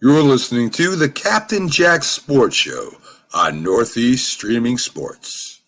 You're listening to the Captain Jack Sports Show on Northeast Streaming Sports.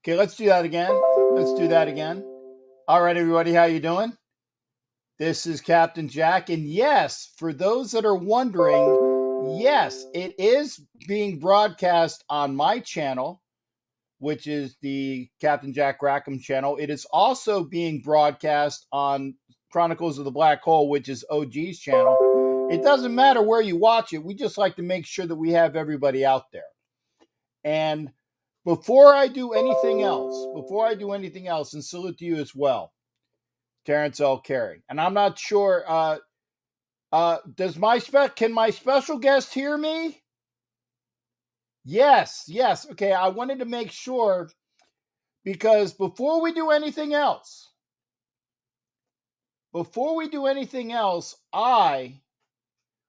Okay, let's do that again. All right, everybody, how you doing? This is Captain Jack, and yes, for those that are wondering, yes, it is being broadcast on my channel, which is the Captain Jack Rackham channel. It is also being broadcast on Chronicles of the Black Hole, which is OG's channel. It doesn't matter where you watch it. We just like to make sure that we have everybody out there. And before I do anything else, and salute to you as well, Terrence L. Carey. And I'm not sure, can my special guest hear me? Yes. Okay, I wanted to make sure, because before we do anything else, I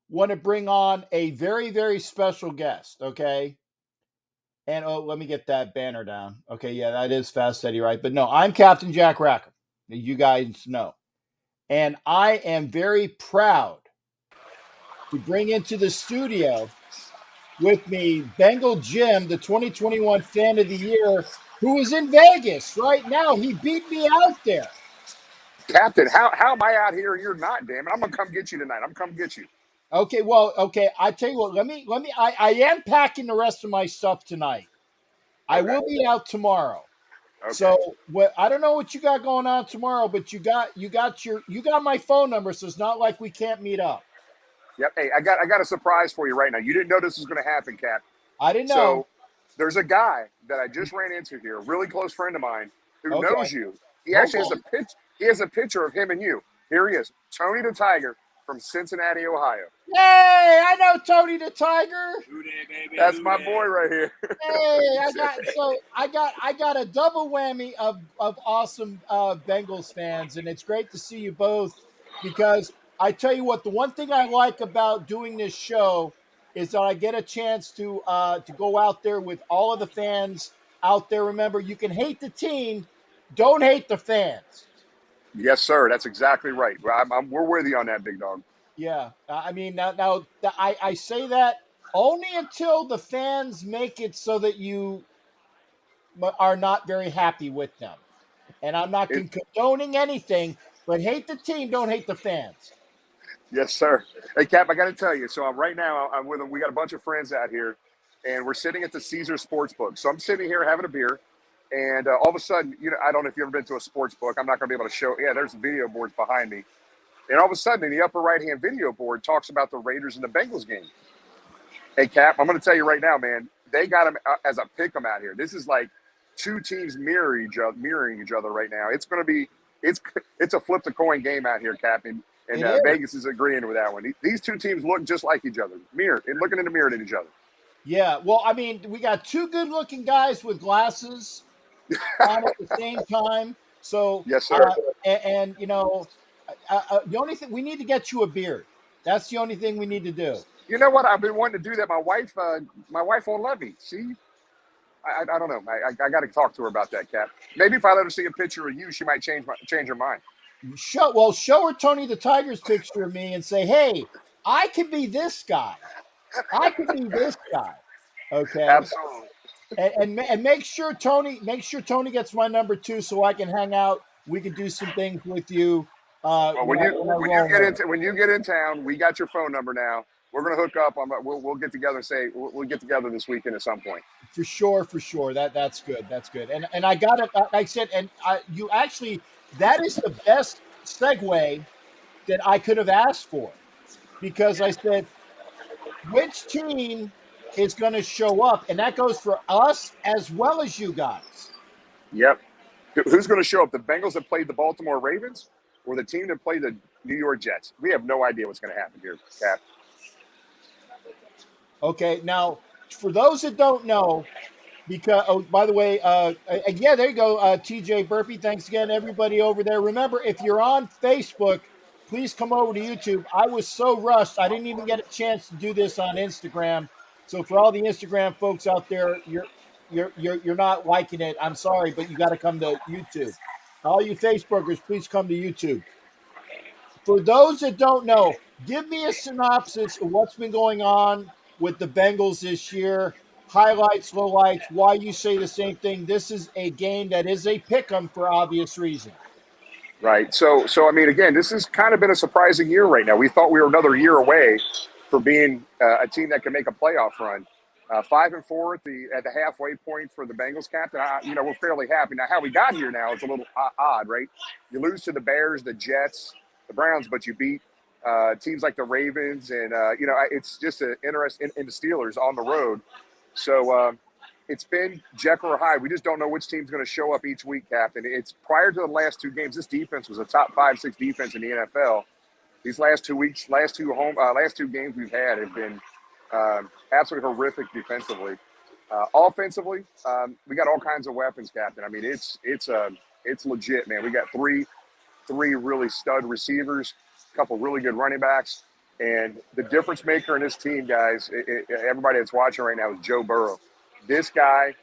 want to bring on a very, very special guest, okay? And let me get that banner down. Okay, yeah, that is Fast Eddie, right? But no, I'm Captain Jack Rackham, you guys know. And I am very proud to bring into the studio with me Bengal Jim, the 2021 Fan of the Year, who is in Vegas right now. He beat me out there. Captain, how am I out here and you're not, damn it? I'm going to come get you tonight. I'm going to come get you. Okay, well, okay, I tell you what, I am packing the rest of my stuff tonight. Okay. I will be out tomorrow. Okay. So I don't know what you got going on tomorrow, but you got my phone number, so it's not like we can't meet up. Yep. Hey, I got a surprise for you right now. You didn't know this was going to happen, Cap. I didn't know. So there's a guy that I just ran into here, a really close friend of mine who knows you. He actually has a picture of him and you. Here he is, Tony the Tiger from Cincinnati, Ohio. Hey, I know Tony the Tiger. That's my boy right here. Hey, I got a double whammy of awesome Bengals fans, and it's great to see you both, because I tell you what, the one thing I like about doing this show is that I get a chance to go out there with all of the fans out there. Remember, you can hate the team, don't hate the fans. Yes, sir. That's exactly right. We're with you on that, big dog. Yeah. I mean, I say that only until the fans make it so that you are not very happy with them. And I'm not It, condoning anything, but hate the team, don't hate the fans. yes, sir. Hey, Cap, I got to tell you. So right now I'm with them. We got a bunch of friends out here, and we're sitting at the Caesar Sportsbook. So I'm sitting here having a beer, and all of a sudden, I don't know if you've ever been to a sports book. I'm not going to be able to show. Yeah, there's video boards behind me. And all of a sudden, in the upper right-hand video board, talks about the Raiders and the Bengals game. Hey, Cap, I'm going to tell you right now, man. They got them as a pick 'em out here. This is like two teams mirroring each other right now. It's going to be it's a flip the coin game out here, Cap, and Vegas is agreeing with that one. These two teams look just like each other, looking in the mirror at each other. Yeah, well, I mean, we got two good-looking guys with glasses on at the same time. So yes, sir. And the only thing we need to get you a beard. That's the only thing we need to do. You know what? I've been wanting to do that. My wife won't let me. See, I don't know. I got to talk to her about that, Cap. Maybe if I let her see a picture of you, she might change her mind. Show her Tony the Tiger's picture of me and say, "Hey, I could be this guy. I could be this guy." Okay. Absolutely. And make sure Tony gets my number too, so I can hang out. We can do some things with you. Well, when you get in town, we got your phone number now. We're gonna hook up. We'll get together. We'll get together this weekend at some point. For sure. That's good. And I got it. Like I said, and you actually, that is the best segue that I could have asked for, because I said, which team is going to show up, and that goes for us as well as you guys. Yep. Who's going to show up? The Bengals that played the Baltimore Ravens, or the team that played the New York Jets? We have no idea what's going to happen here, Cap. Okay, now for those that don't know, because by the way, yeah, there you go, TJ Burpee. Thanks again, everybody over there. Remember, if you're on Facebook, please come over to YouTube. I was so rushed, I didn't even get a chance to do this on Instagram. So for all the Instagram folks out there, you're not liking it. I'm sorry, but you got to come to YouTube. All you Facebookers, please come to YouTube. For those that don't know, give me a synopsis of what's been going on with the Bengals this year. Highlights, lowlights, why you say the same thing. This is a game that is a pick-em for obvious reasons. Right. So I mean, again, this has kind of been a surprising year right now. We thought we were another year away from being a team that can make a playoff run. 5-4 at the halfway point for the Bengals, captain. We're fairly happy. Now, how we got here now is a little odd, right? You lose to the Bears, the Jets, the Browns, but you beat teams like the Ravens, and it's just an interest in the Steelers on the road. So it's been Jekyll or Hyde. We just don't know which team's going to show up each week, Captain. It's prior to the last two games. This defense was a top 5-6 defense in the NFL. These last 2 weeks, last two games we've had have been absolutely horrific defensively. Offensively, we got all kinds of weapons, Captain. I mean, it's legit, man. We got three really stud receivers, a couple really good running backs. And the difference maker in this team, guys, everybody that's watching right now is Joe Burrow. This guy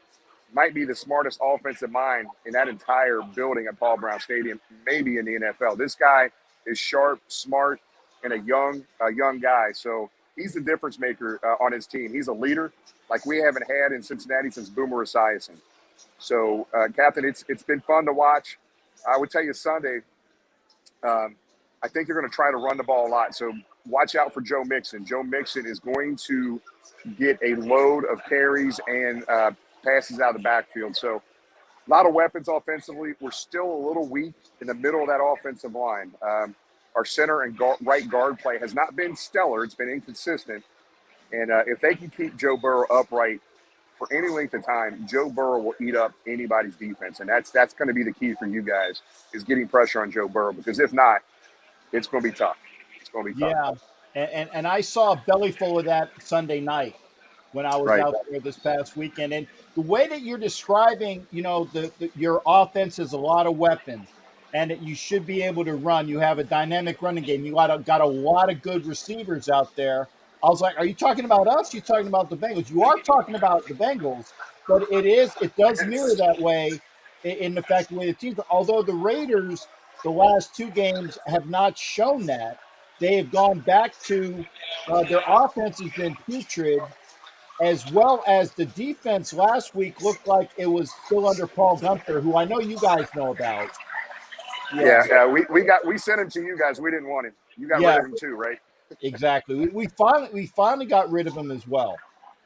might be the smartest offensive mind in that entire building at Paul Brown Stadium, maybe in the NFL. This guy is sharp, smart, and a young guy. So he's the difference maker on his team. He's a leader like we haven't had in Cincinnati since Boomer Esiason. So, Captain, it's been fun to watch. I would tell you Sunday, I think they're going to try to run the ball a lot. So watch out for Joe Mixon. Joe Mixon is going to get a load of carries and passes out of the backfield. So a lot of weapons offensively. We're still a little weak in the middle of that offensive line. Our center and right guard play has not been stellar. It's been inconsistent. And if they can keep Joe Burrow upright for any length of time, Joe Burrow will eat up anybody's defense. And that's going to be the key for you guys, is getting pressure on Joe Burrow. Because if not, it's going to be tough. It's going to be tough. Yeah, and I saw a belly full of that Sunday night when I was out there this past weekend. And the way that you're describing, your offense has a lot of weapons, and that you should be able to run. You have a dynamic running game. You got a lot of good receivers out there. I was like, are you talking about us? You're talking about the Bengals. You are talking about the Bengals, but it does mirror that way in the fact the way the teams. Although the Raiders, the last two games have not shown that. They have gone back to their offense has been putrid, as well as the defense last week looked like it was still under Paul Gunther, who I know you guys know about. Yeah. We sent him to you guys. We didn't want him. You got rid of him too, right? Exactly. We finally got rid of him as well.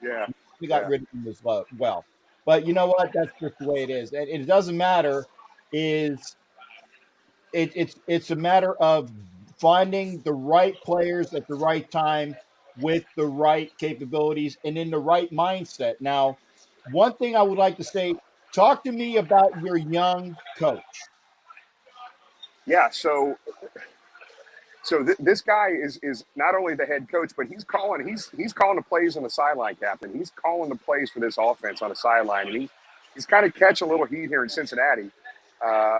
Yeah. We got rid of him as well. But you know what? That's just the way it is. And it doesn't matter. It's a matter of finding the right players at the right time with the right capabilities and in the right mindset. Now, one thing I would like to say, talk to me about your young coach. Yeah. So this guy is not only the head coach, but he's calling the plays on the sideline, Captain. He's calling the plays for this offense on the sideline, and he's kind of catching a little heat here in Cincinnati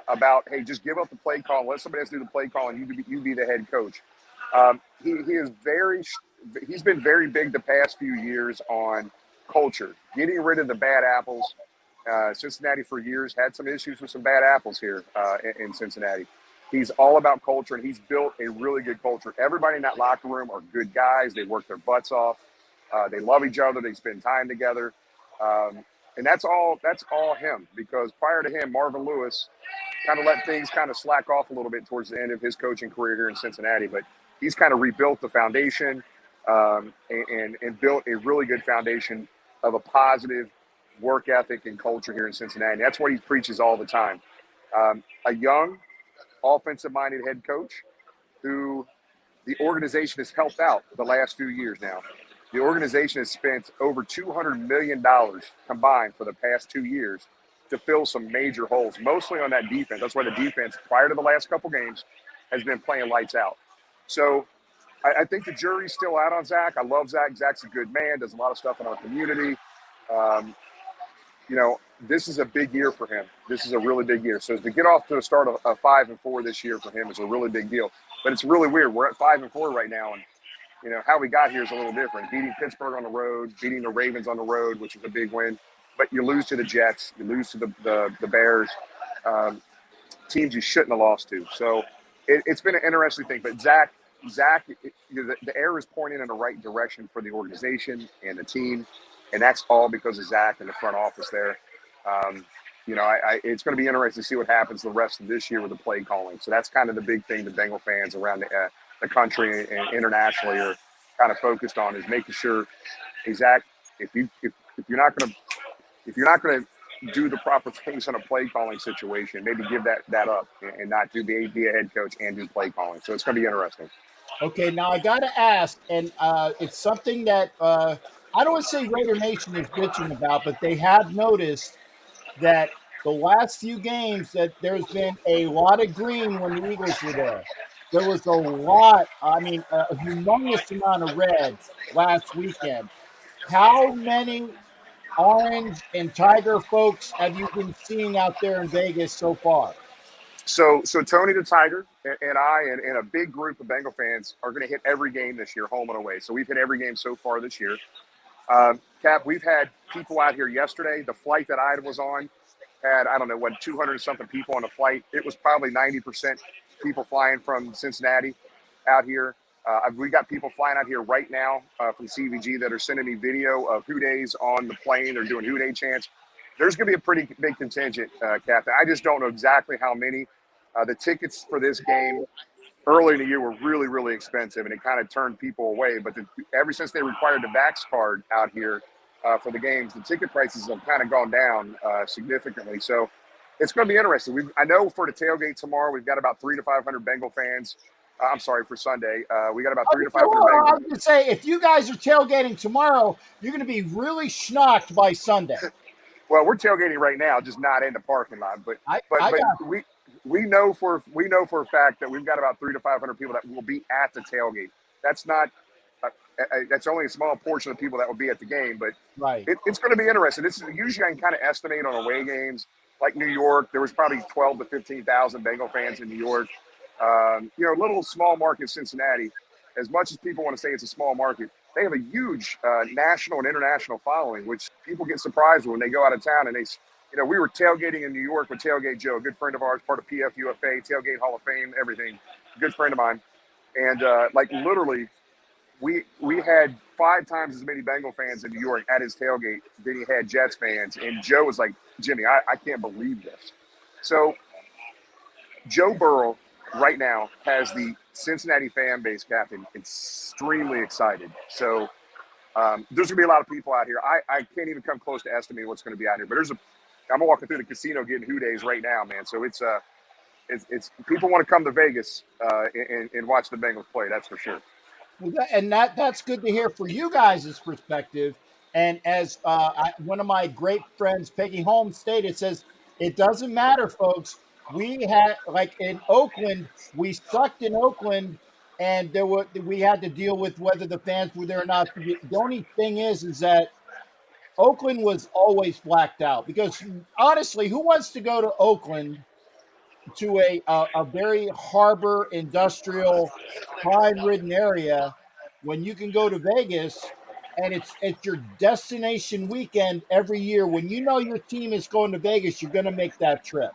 about, hey, just give up the play call, let somebody else do the play call, and you be the head coach. He's been very big the past few years on culture, getting rid of the bad apples. Cincinnati for years had some issues with some bad apples here in Cincinnati. He's all about culture, and he's built a really good culture. Everybody in that locker room are good guys. They work their butts off. They love each other. They spend time together. And that's all him, because prior to him, Marvin Lewis kind of let things kind of slack off a little bit towards the end of his coaching career here in Cincinnati. But he's kind of rebuilt the foundation and built a really good foundation of a positive work ethic and culture here in Cincinnati. And that's what he preaches all the time. A young, offensive-minded head coach who the organization has helped out the last few years now. The organization has spent over $200 million combined for the past 2 years to fill some major holes, mostly on that defense. That's why the defense, prior to the last couple games, has been playing lights out. So I think the jury's still out on Zach. I love Zach. Zach's a good man, does a lot of stuff in our community. This is a big year for him. This is a really big year. So to get off to a start of 5-4 this year for him is a really big deal. But it's really weird. We're at 5-4 right now, and how we got here is a little different. Beating Pittsburgh on the road, beating the Ravens on the road, which is a big win. But you lose to the Jets, you lose to the Bears, teams you shouldn't have lost to. So it's been an interesting thing. But Zach, the air is pointing in the right direction for the organization and the team, and that's all because of Zach and the front office there. It's going to be interesting to see what happens the rest of this year with the play calling. So that's kind of the big thing the Bengal fans around the country and internationally are kind of focused on, is making sure, hey, Zach, if you're not going to do the proper things in a play calling situation, maybe give that up and not be a head coach and do play calling. So it's going to be interesting. Okay, now I got to ask, and it's something that I don't want to say Raider Nation is bitching about, but they have noticed that the last few games that there's been a lot of green when the Eagles were there. There was a lot, a humongous amount of red last weekend. How many orange and tiger folks have you been seeing out there in Vegas so far? So Tony the Tiger and I and a big group of Bengal fans are going to hit every game this year, home and away. So we've hit every game so far this year. Cap, we've had people out here yesterday. The flight that I was on had, 200-something people on the flight. It was probably 90% people flying from Cincinnati out here. We got people flying out here right now from CVG that are sending me video of Who Days on the plane. They're doing Who Day chants. There's going to be a pretty big contingent, Captain. I just don't know exactly how many. The tickets for this game early in the year were really, really expensive, and it kind of turned people away. But ever since they required the Vax card out here for the games, the ticket prices have kind of gone down significantly. So it's going to be interesting. I know for the tailgate tomorrow, we've got about 300 to 500 Bengal fans. For Sunday. We got about 300 to 500 Bengal. I was going to say, if you guys are tailgating tomorrow, you're going to be really schnocked by Sunday. Well, we're tailgating right now, just not in the parking lot. But we know for a fact that we've got about 300 to 500 people that will be at the tailgate. That's not. That's only a small portion of the people that will be at the game, but right. It's going to be interesting. Usually I can kind of estimate on away games, like New York. There was probably 12 to 15,000 Bengal fans in New York. Little small market Cincinnati. As much as people want to say it's a small market, they have a huge national and international following, which people get surprised when they go out of town and we were tailgating in New York with Tailgate Joe, a good friend of ours, part of PFUFA, Tailgate Hall of Fame, everything, good friend of mine. And literally, we had 5 times as many Bengal fans in New York at his tailgate than he had Jets fans. And Joe was like, Jimmy, I can't believe this. So Joe Burrow right now has the Cincinnati fan base, Captain, extremely excited. So there's going to be a lot of people out here. I can't even come close to estimating what's going to be out here. But I'm walking through the casino getting Who Days right now, man. So it's people want to come to Vegas and watch the Bengals play. That's for sure. Well, that's good to hear for you guys' perspective. And as one of my great friends, Peggy Holmes, stated, says, it doesn't matter, folks. We had, like in Oakland, we sucked in Oakland, and we had to deal with whether the fans were there or not. The only thing is that Oakland was always blacked out, because honestly, who wants to go to Oakland, to a very harbor, industrial, crime-ridden area, when you can go to Vegas and it's your destination weekend every year? When you know your team is going to Vegas, you're going to make that trip.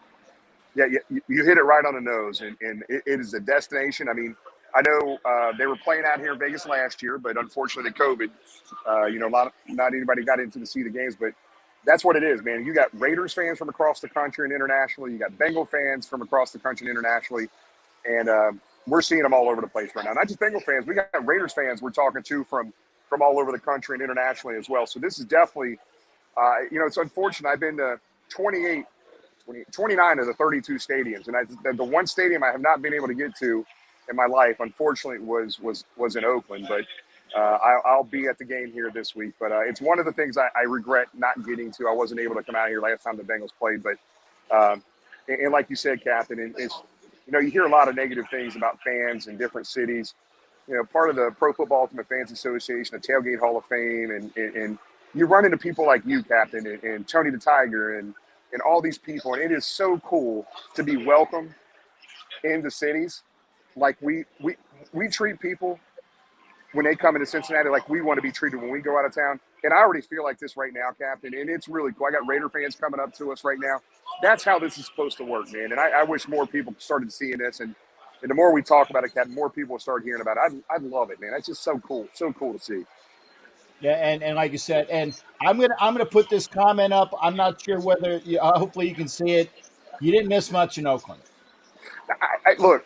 Yeah, you hit it right on the nose, and it is a destination. I mean, I know they were playing out here in Vegas last year, but unfortunately, COVID, not anybody got into to see the games, but that's what it is, man. You got Raiders fans from across the country and internationally. You got Bengal fans from across the country and internationally. And we're seeing them all over the place right now. Not just Bengal fans. We got Raiders fans we're talking to from all over the country and internationally as well. So this is definitely, it's unfortunate. I've been to 29 of the 32 stadiums. And the one stadium I have not been able to get to in my life, unfortunately, was in Oakland. But I'll be at the game here this week. But it's one of the things I regret not getting to. I wasn't able to come out here last time the Bengals played. But and like you said, Captain, and it's, you hear a lot of negative things about fans in different cities. Part of the Pro Football Ultimate Fans Association, the Tailgate Hall of Fame, and you run into people like you, Captain, and Tony the Tiger, and all these people. And it is so cool to be welcomed in the cities. Like we treat people when they come into Cincinnati like we want to be treated when we go out of town. And I already feel like this right now, Captain, and it's really cool. I got Raider fans coming up to us right now. That's how this is supposed to work, man. And I wish more people started seeing this. And the more we talk about it, Captain, more people will start hearing about it. I'd love it, man. That's just so cool. So cool to see. Yeah, and like you said, and I'm gonna put this comment up. I'm not sure whether hopefully you can see it. You didn't miss much in Oakland. Look,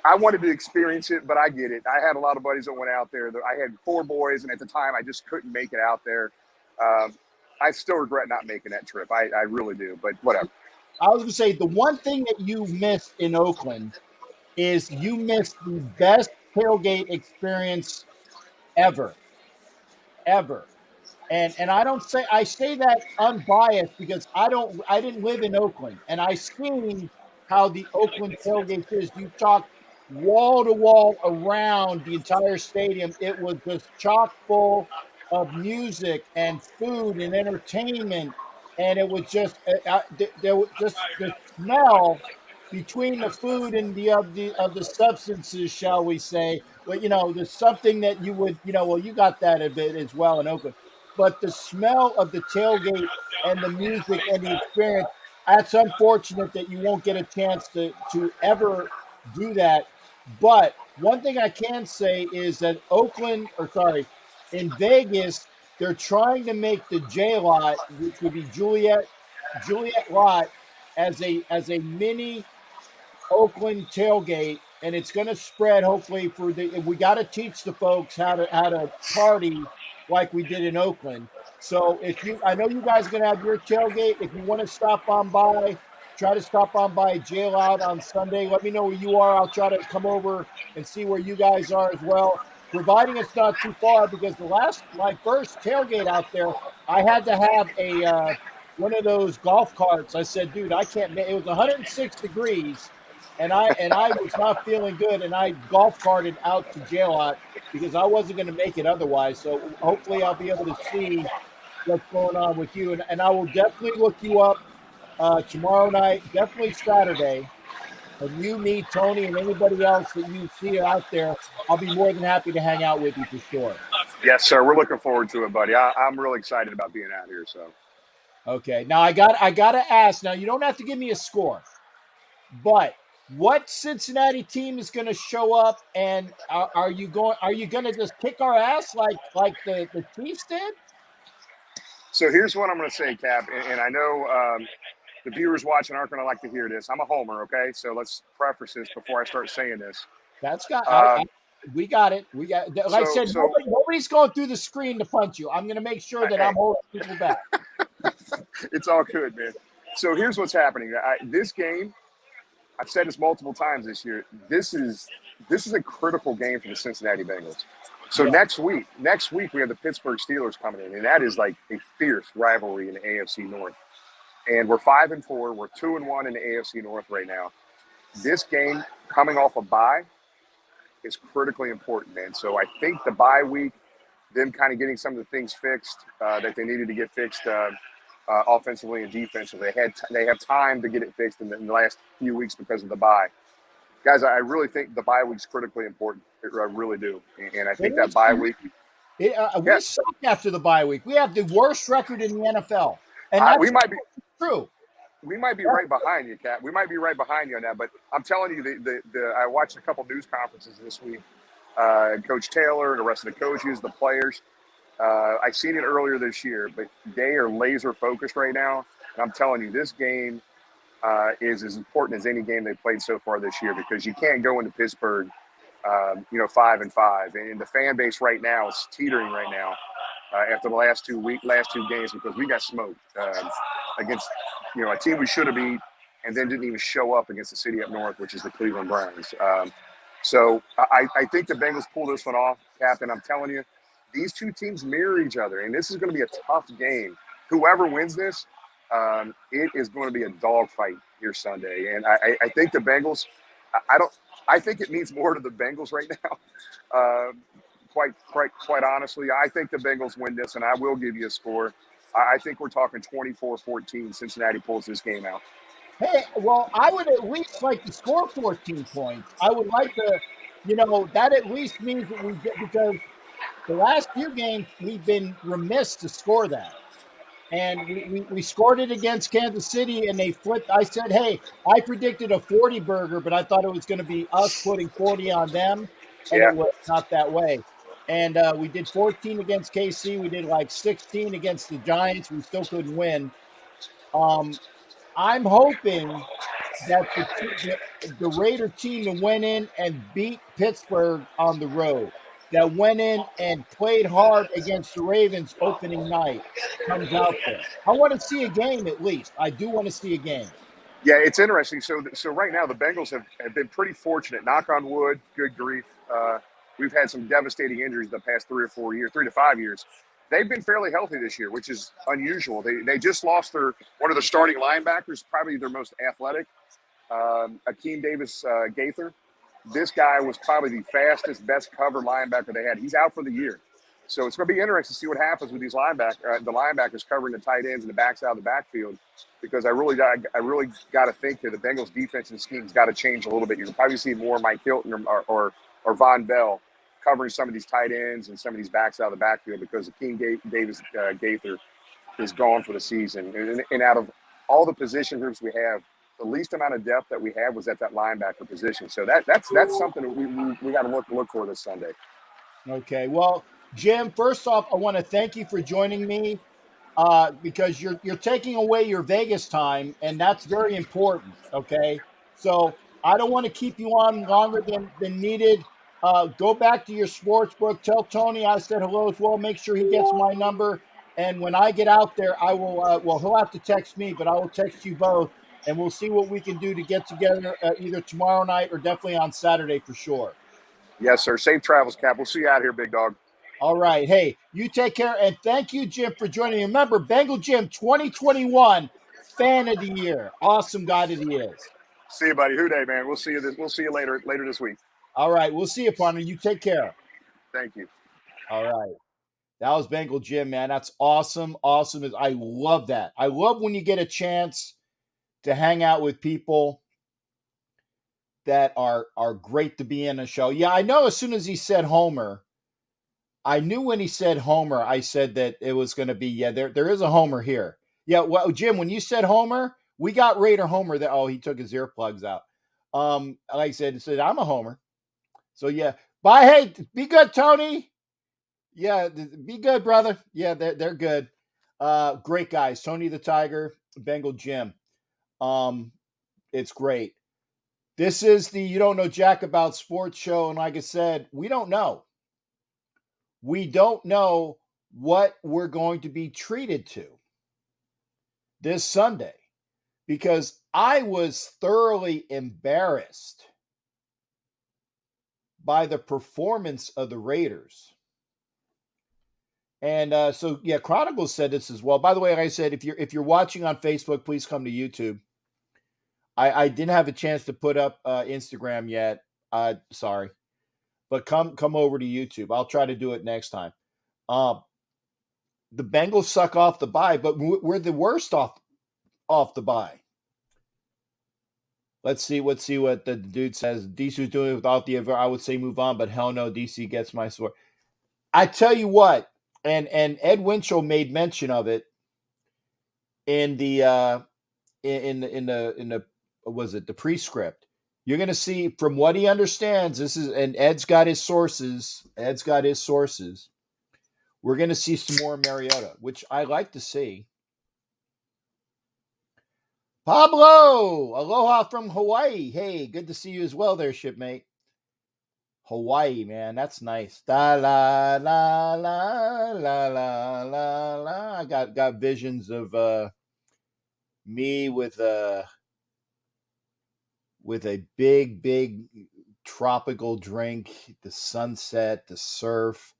I wanted to experience it, but I get it. I had a lot of buddies that went out there. I had 4 boys, and at the time, I just couldn't make it out there. I still regret not making that trip. I really do, but whatever. I was going to say, the one thing that you missed in Oakland is you missed the best tailgate experience ever. And I say that unbiased, because I didn't live in Oakland, and I seen how the Oakland tailgate is. You talk wall to wall around the entire stadium. It was just chock full of music and food and entertainment, and it was just there was just the smell between the food and the substances, shall we say. Well, there's something that you would, well, you got that a bit as well in Oakland, but the smell of the tailgate and the music and the experience, that's unfortunate that you won't get a chance to ever do that. But one thing I can say is that in Vegas, they're trying to make the J Lot, which would be Juliet Lot, as a mini Oakland tailgate, and it's going to spread hopefully we got to teach the folks how to party like we did in Oakland. So I know you guys are going to have your tailgate. If you want to stop on by, try to stop on by Jail Out on Sunday. Let me know where you are. I'll try to come over and see where you guys are as well, providing it's not too far, because my first tailgate out there, I had to have one of those golf carts. I said, dude, I can't. It was 106 degrees. And I was not feeling good, and I golf carted out to Jail Lot because I wasn't going to make it otherwise. So hopefully I'll be able to see what's going on with you, and I will definitely look you up tomorrow night, definitely Saturday. And you, me, Tony, and anybody else that you see out there, I'll be more than happy to hang out with you for sure. Yes, sir. We're looking forward to it, buddy. I'm really excited about being out here. So. Okay. Now I gotta ask. Now you don't have to give me a score, but what Cincinnati team is going to show up, and are you going to just kick our ass like the Chiefs did? So here's what I'm going to say, Cap, and I know the viewers watching aren't going to like to hear this. I'm a homer, okay? So let's preface this before I start saying this. That's got Uh, we got it. We got, like I said, nobody's going through the screen to punch you. I'm going to make sure that hey, I'm holding people back. it's all good, man. So here's what's happening. This game, I've said this multiple times this year. This is a critical game for the Cincinnati Bengals. So Yeah. next week we have the Pittsburgh Steelers coming in, and that is like a fierce rivalry in the AFC North. And we're 5-4. We're 2-1 in the AFC North right now. This game coming off a bye is critically important, man. So I think the bye week, them kind of getting some of the things fixed that they needed to get fixed offensively and defensively. They have time to get it fixed in the last few weeks because of the bye. Guys, I really think the bye week's critically important. I really do. And I think that bye week. We suck after the bye week. We have the worst record in the NFL. And that's we might be true. We might be right behind you, Kat. We might be right behind you on that. But I'm telling you, I watched a couple news conferences this week. Coach Taylor and the rest of the coaches, the players. I've seen it earlier this year, but they are laser focused right now. And I'm telling you, this game is as important as any game they've played so far this year, because you can't go into Pittsburgh, 5-5, and the fan base right now is teetering right now after the last two games, because we got smoked against a team we should have beat, and then didn't even show up against the city up north, which is the Cleveland Browns. So I think the Bengals pull this one off, Captain. I'm telling you, these two teams mirror each other, and this is going to be a tough game. Whoever wins this, it is going to be a dogfight here Sunday. And I think the Bengals, I think it means more to the Bengals right now. Quite honestly, I think the Bengals win this, and I will give you a score. I think we're talking 24-14. Cincinnati pulls this game out. Hey, well, I would at least like to score 14 points. I would like to, that at least means that we get, because the last few games we've been remiss to score that. And we scored it against Kansas City, and they flipped. I said, hey, I predicted a 40 burger, but I thought it was going to be us putting 40 on them, and It was not that way. And we did 14 against KC. We did like 16 against the Giants. We still couldn't win. I'm hoping that the Raider team that went in and beat Pittsburgh on the road, that went in and played hard against the Ravens opening night, comes out there. I want to see a game at least. I do want to see a game. Yeah, it's interesting. So right now the Bengals have been pretty fortunate. Knock on wood, good grief. We've had some devastating injuries the past 3 to 5 years. They've been fairly healthy this year, which is unusual. They just lost one of their starting linebackers, probably their most athletic, Akeem Davis Gaither. This guy was probably the fastest, best cover linebacker they had. He's out for the year. So it's going to be interesting to see what happens with these the linebackers covering the tight ends and the backs out of the backfield, because I really got to think that the Bengals defense and scheme's got to change a little bit. You'll probably see more Mike Hilton or Von Bell covering some of these tight ends and some of these backs out of the backfield, because Akeem Davis Gaither is gone for the season. And out of all the position groups we have, the least amount of depth that we had was at that linebacker position. So that's something that we got to look for this Sunday. Okay. Well, Jim, first off, I want to thank you for joining me because you're taking away your Vegas time, and that's very important. Okay. So I don't want to keep you on longer than needed. Go back to your sports book. Tell Tony I said hello as well. Make sure he gets my number. And when I get out there, I will, he'll have to text me, but I will text you both, and we'll see what we can do to get together either tomorrow night or definitely on Saturday for sure. Yes, sir. Safe travels, Cap. We'll see you out here, big dog. All right. Hey, you take care. And thank you, Jim, for joining me. Remember, Bengal Jim 2021 Fan of the Year. Awesome guy that he is. See you, buddy. Who day, man. We'll see you later this week. All right. We'll see you, partner. You take care. Thank you. All right. That was Bengal Jim, man. That's awesome. Awesome. I love that. I love when you get a chance to hang out with people that are great to be in a show. Yeah, I know as soon as he said Homer, I knew when he said Homer, I said that it was going to be, there is a Homer here. Yeah, well, Jim, when you said Homer, we got Raider Homer. That he took his earplugs out. Like I said, I'm a Homer. So yeah, bye. Hey, be good, Tony. Yeah, be good, brother. Yeah, they're good. Great guys. Tony the Tiger, Bengal Jim. It's great. This is the You Don't Know Jack About Sports show, and like I said, we don't know. We don't know what we're going to be treated to this Sunday because I was thoroughly embarrassed by the performance of the Raiders. And so, yeah, Chronicles said this as well. By the way, like I said, if you're watching on Facebook, please come to YouTube. I didn't have a chance to put up Instagram yet. Sorry, but come over to YouTube. I'll try to do it next time. The Bengals suck off the bye, but we're the worst off the bye. Let's see what the dude says. DC's doing it without the. I would say move on, but hell no, DC gets my sword. I tell you what, and Ed Winchell made mention of it in the was it the prescript. You're going to see from what he understands. This is, and Ed's got his sources. We're going to see some more Mariota, which I like to see. Pablo, aloha from Hawaii. Hey, good to see you as well there, shipmate. Hawaii, man, that's nice. Da la la la la la la la. I got visions of me with a big tropical drink, the sunset, the surf,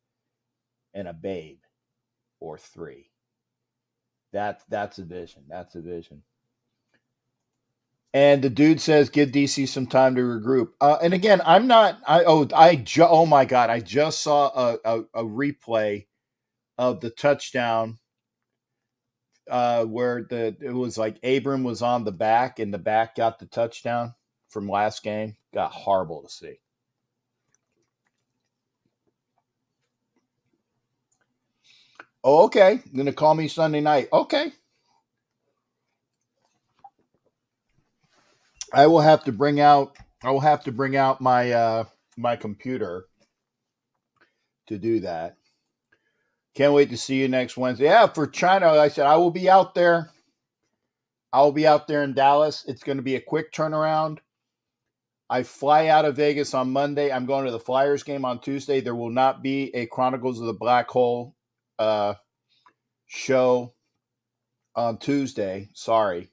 and a babe or three. That's a vision. That's a vision. And the dude says, give DC some time to regroup. And again, I'm not. Oh my God! I just saw a replay of the touchdown where it was like Abram was on the back, and the back got the touchdown from last game. Got horrible to see. Oh, okay. You're gonna call me Sunday night. Okay. I will have to bring out my my computer to do that. Can't wait to see you next Wednesday. Yeah, for China, like I said I will be out there. I'll be out there in Dallas. It's going to be a quick turnaround. I fly out of Vegas on Monday. I'm going to the Flyers game on Tuesday. There will not be a Chronicles of the Black Hole show on Tuesday. Sorry.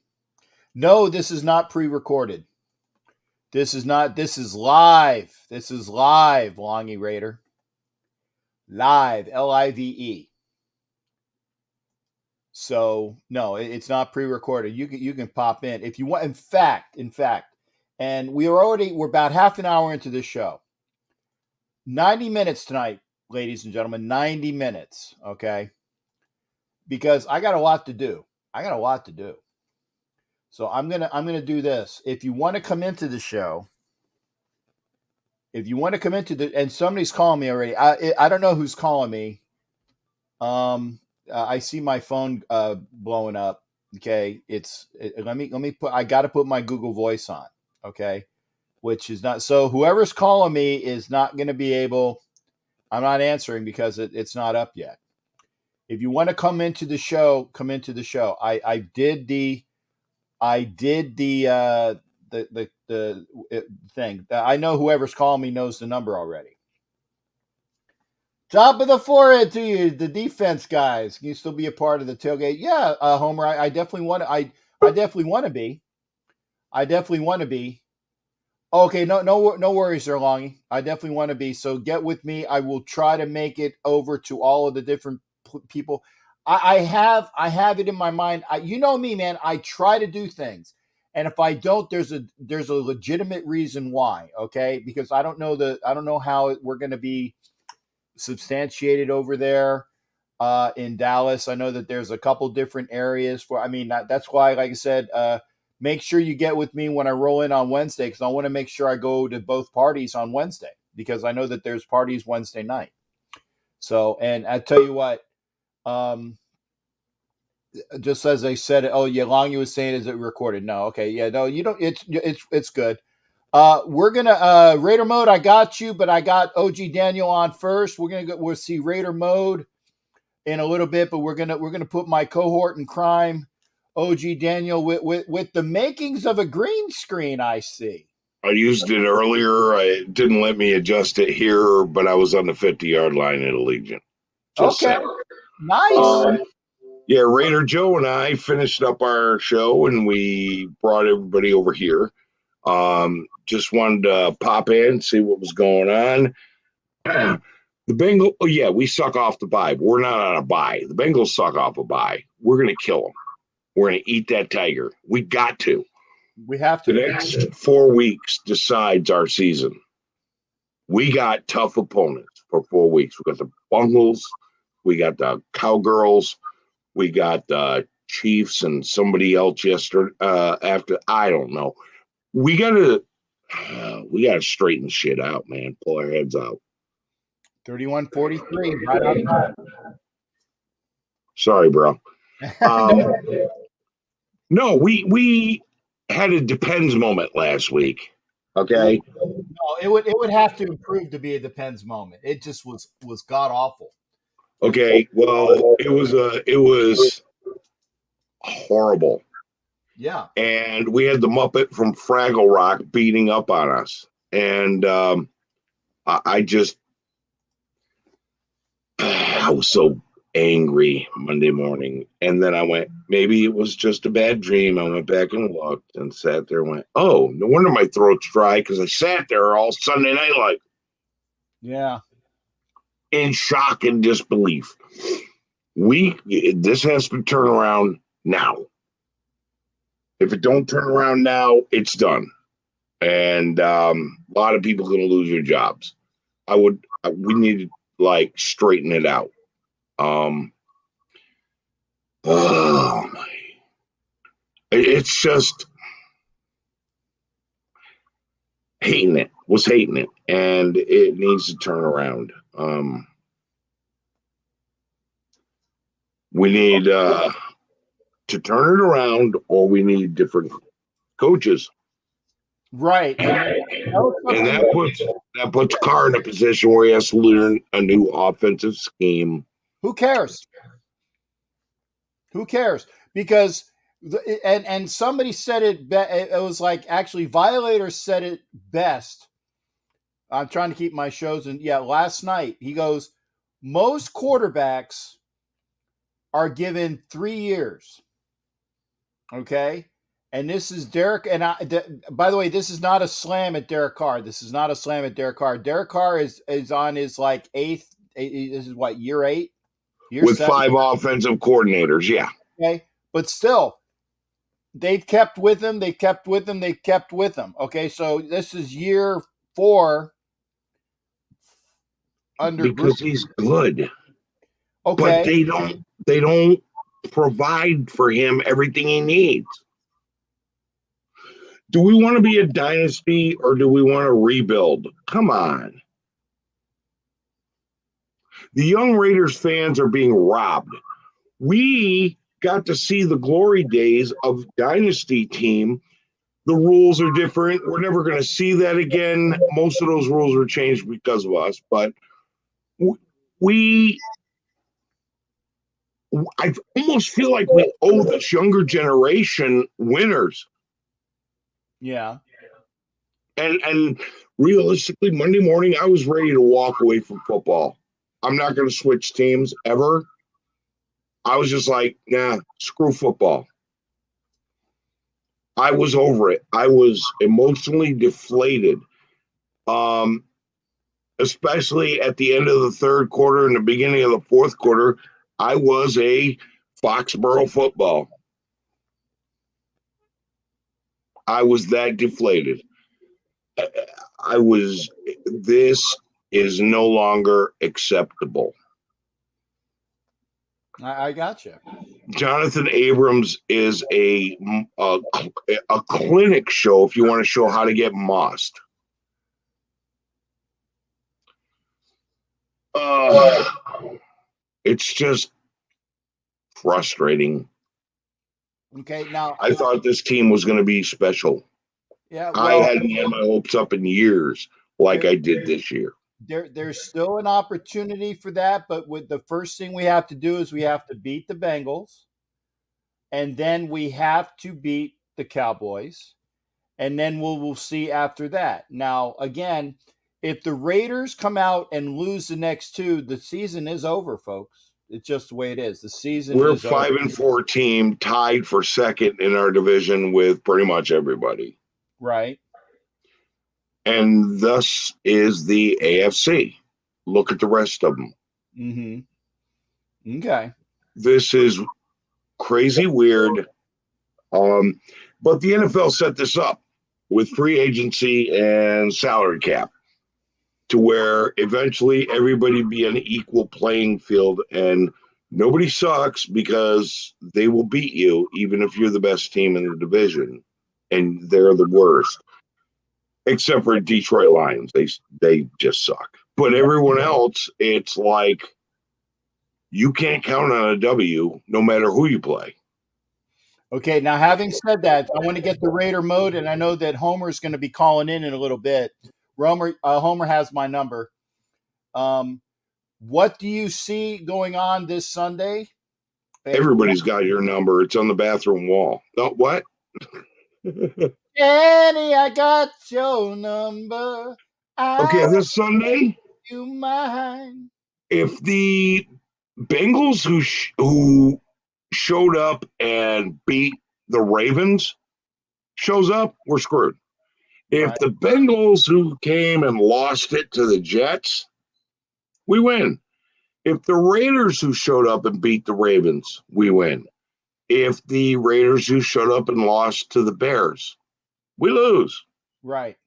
No, this is not pre-recorded. This is live. This is live, Longy Raider. Live, Live. So, no, it's not pre-recorded. You can pop in if you want. In fact, and we're about half an hour into this show. 90 minutes tonight, ladies and gentlemen, 90 minutes, okay? Because I got a lot to do. So I'm going to do this. If you want to come into the show, and somebody's calling me already. I don't know who's calling me. I see my phone blowing up. Okay, let me put. I got to put my Google Voice on. Okay, which is not so. Whoever's calling me is not going to be able. I'm not answering because it's not up yet. If you want to come into the show, come into the show. I did the thing. I know whoever's calling me knows the number already. Top of the forehead to you, the defense guys. Can you still be a part of the tailgate? Yeah, Homer. I definitely want to. I definitely want to be. Okay, no worries there, Longy. I definitely want to be. So get with me. I will try to make it over to all of the different people. I have it in my mind. You know me, man. I try to do things, and if I don't, there's a legitimate reason why. Okay, because I don't know how we're going to be substantiated over there in Dallas. I know that there's a couple different areas for. I mean, that's why, like I said, make sure you get with me when I roll in on Wednesday because I want to make sure I go to both parties on Wednesday because I know that there's parties Wednesday night. So, and I tell you what. Just as they said it. Oh, yeah, Longy was saying, is it recorded? No. Okay. Yeah, no, you don't. It's good. We're gonna Raider mode. I got you, but I got OG Daniel on first. We'll see Raider mode in a little bit, but we're gonna put my cohort in crime, OG Daniel, with the makings of a green screen. I see. I used it earlier. It didn't let me adjust it here, but I was on the 50-yard line at Allegiant. Just Okay, saying. nice. Yeah, Raider Joe and I finished up our show, and we brought everybody over here. Just wanted to pop in, see what was going on. The Bengals, oh yeah, we suck off the bye. We're not on a bye. The Bengals suck off a bye. We're going to kill them. We're going to eat that tiger. We got to. We have The to. next 4 weeks decides our season. We got tough opponents for 4 weeks. We got the Bengals. We got the Cowgirls. We got the Chiefs and somebody else yesterday. After I don't know. We gotta straighten shit out, man. Pull our heads out. 31-43, right on time. Sorry, bro. No, we had a depends moment last week. Okay. No, it would have to improve to be a depends moment. It just was god awful. Okay. Well, it was horrible. Yeah. And we had the Muppet from Fraggle Rock beating up on us. And I was so angry Monday morning. And then I went, maybe it was just a bad dream. I went back and looked and sat there and went, oh, no wonder my throat's dry, because I sat there all Sunday night like, yeah, in shock and disbelief. This has to turn around now. If it don't turn around now, it's done. And a lot of people are going to lose their jobs. We need to straighten it out. Oh my! It's just hating it. Was hating it, and it needs to turn around. We need to turn it around, or we need different coaches. right. And that puts Carr in a position where he has to learn a new offensive scheme. Who cares? Because and somebody said it. It was like, actually, Violator said it best. I'm trying to keep my shows, and last night he goes, most quarterbacks are given 3 years. Okay. And this is Derek. And by the way, this is not a slam at Derek Carr. Derek Carr is on his eighth. This is what, year 8? With 7? 5 offensive coordinators. Yeah. Okay. But still, they've kept with him. Okay. So this is year 4 because he's good. Okay. But they don't provide for him everything he needs. Do we want to be a dynasty, or do we want to rebuild? Come on. The young Raiders fans are being robbed. We got to see the glory days of dynasty team. The rules are different. We're never going to see that again. Most of those rules were changed because of us, but I almost feel like we owe this younger generation winners. Yeah. And realistically, Monday morning, I was ready to walk away from football. I'm not going to switch teams ever. I was just like, nah, screw football. I was over it. I was emotionally deflated. Especially at the end of the third quarter and the beginning of the fourth quarter, I was a Foxborough football. I was that deflated. This is no longer acceptable. I got you. Jonathan Abrams is a clinic show if you want to show how to get mossed. It's just frustrating. Okay, now I thought this team was going to be special. yeah, I well, hadn't had my hopes up in years like there, I did this year. there's still an opportunity for that, but with the first thing we have to do is we have to beat the Bengals, and then we have to beat the Cowboys, and then we'll see after that. Now, again, if the Raiders come out and lose the next two, the season is over, folks. It's just the way it is. The season We're is over. 5-4 team, tied for second in our division with pretty much everybody. Right. And thus is the AFC. Look at the rest of them. Mm-hmm. Okay. This is crazy weird. But the NFL set this up with free agency and salary cap to where eventually everybody be an equal playing field and nobody sucks because they will beat you even if you're the best team in the division and they're the worst. Except for Detroit Lions. They just suck. But everyone else, it's like you can't count on a W no matter who you play. Okay, now having said that, I want to get the Raider mode, and I know that Homer's going to be calling in a little bit. Homer has my number. What do you see going on this Sunday? Everybody's got your number. It's on the bathroom wall. No, what? Danny, I got your number. Okay, this Sunday, You mine. if the Bengals who showed up and beat the Ravens shows up, we're screwed. If Right. the Bengals who came and lost it to the Jets, we win. If the Raiders who showed up and beat the Ravens, we win. If the Raiders who showed up and lost to the Bears, we lose. Right.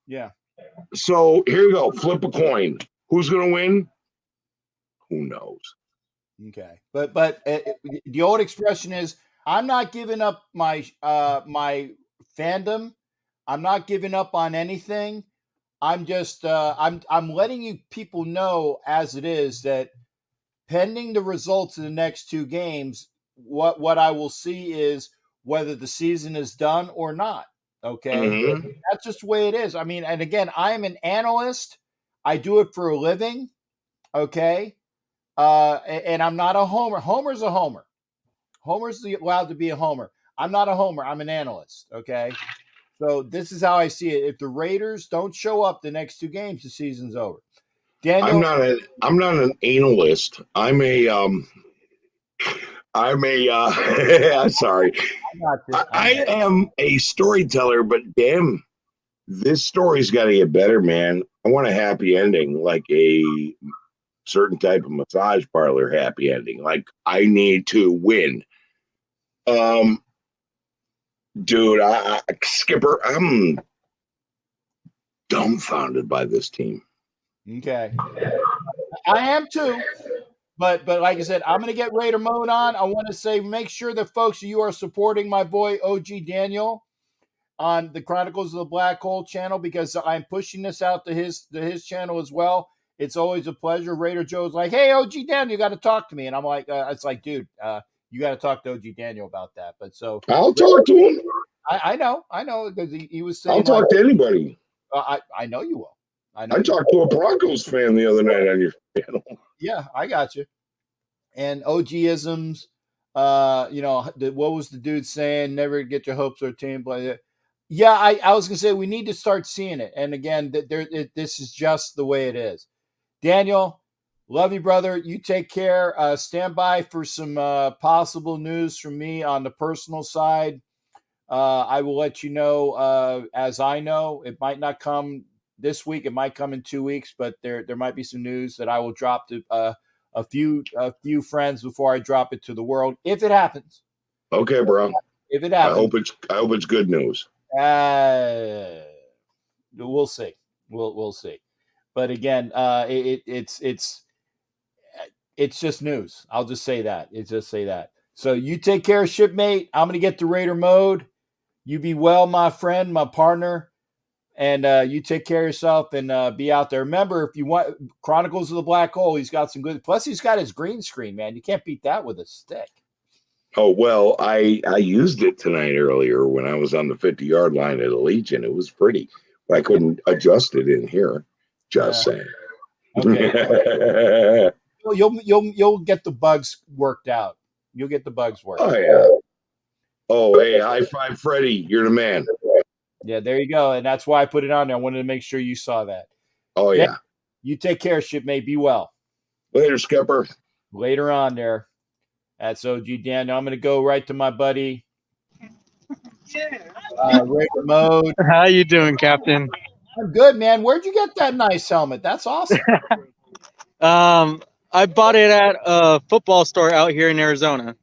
Yeah. So here you go. Flip a coin. Who's going to win? Who knows? Okay. But the old expression is, I'm not giving up my my fandom. I'm not giving up on anything. I'm just I'm letting you people know as it is that pending the results of the next two games, what I will see is whether the season is done or not. Okay. Mm-hmm. That's just the way it is. I mean, and again, I am an analyst. I do it for a living. Okay. And I'm not a homer. Homer's a homer. Homer's allowed to be a homer. I'm not a homer. I'm an analyst. Okay. So this is how I see it. If the Raiders don't show up the next two games, the season's over. Daniel, I'm not an analyst. I'm sorry. I am a storyteller, but damn, this story's got to get better, man. I want a happy ending, like a certain type of massage parlor happy ending. Like I need to win. Dude, Skipper, I'm dumbfounded by this team. Okay. I am too. But like I said, I'm going to get Raider mode on. I want to say, make sure that folks, you are supporting my boy OG Daniel on the Chronicles of the Black Hole channel because I'm pushing this out to his channel as well. It's always a pleasure. Raider Joe's like, hey, OG Daniel, you got to talk to me. And I'm like, it's like, dude, you got to talk to OG Daniel about that. But so I'll talk to him. I know, because he was saying, I'll talk to anybody. I know you will. I talked to a Broncos fan the other night on your channel. Yeah, I got you. And OG-isms, what was the dude saying? Never get your hopes or team play. Yeah, I was gonna say we need to start seeing it. And again, this is just the way it is. Daniel, love you, brother. You take care. Stand by for some possible news from me on the personal side. I will let you know as I know. It might not come this week. It might come in 2 weeks, but there might be some news that I will drop to a few friends before I drop it to the world, if it happens. Okay, bro. If it happens, I hope it's good news. We'll see. We'll see. But again, it's just news. I'll just say that. So you take care, shipmate. I'm gonna get the Raider mode. You be well, my friend, my partner. And you take care of yourself and be out there. Remember, if you want Chronicles of the Black Hole, he's got some good. Plus, he's got his green screen, man. You can't beat that with a stick. Oh, well, I used it tonight earlier when I was on the 50-yard line at the Legion. It was pretty. I couldn't adjust it in here. Just saying. Okay. You'll get the bugs worked out. You'll get the bugs worked Oh, out. yeah. Oh, hey, high five, Freddie. You're the man. Yeah, there you go. And that's why I put it on there. I wanted to make sure you saw that. Oh, Dan, yeah. you take care, shipmate. Be well. Later, Skipper. Later on there. That's OG Dan. Now I'm going to go right to my buddy, Raider Mode. How you doing, Captain? I'm good, man. Where'd you get that nice helmet? That's awesome. I bought it at a football store out here in Arizona.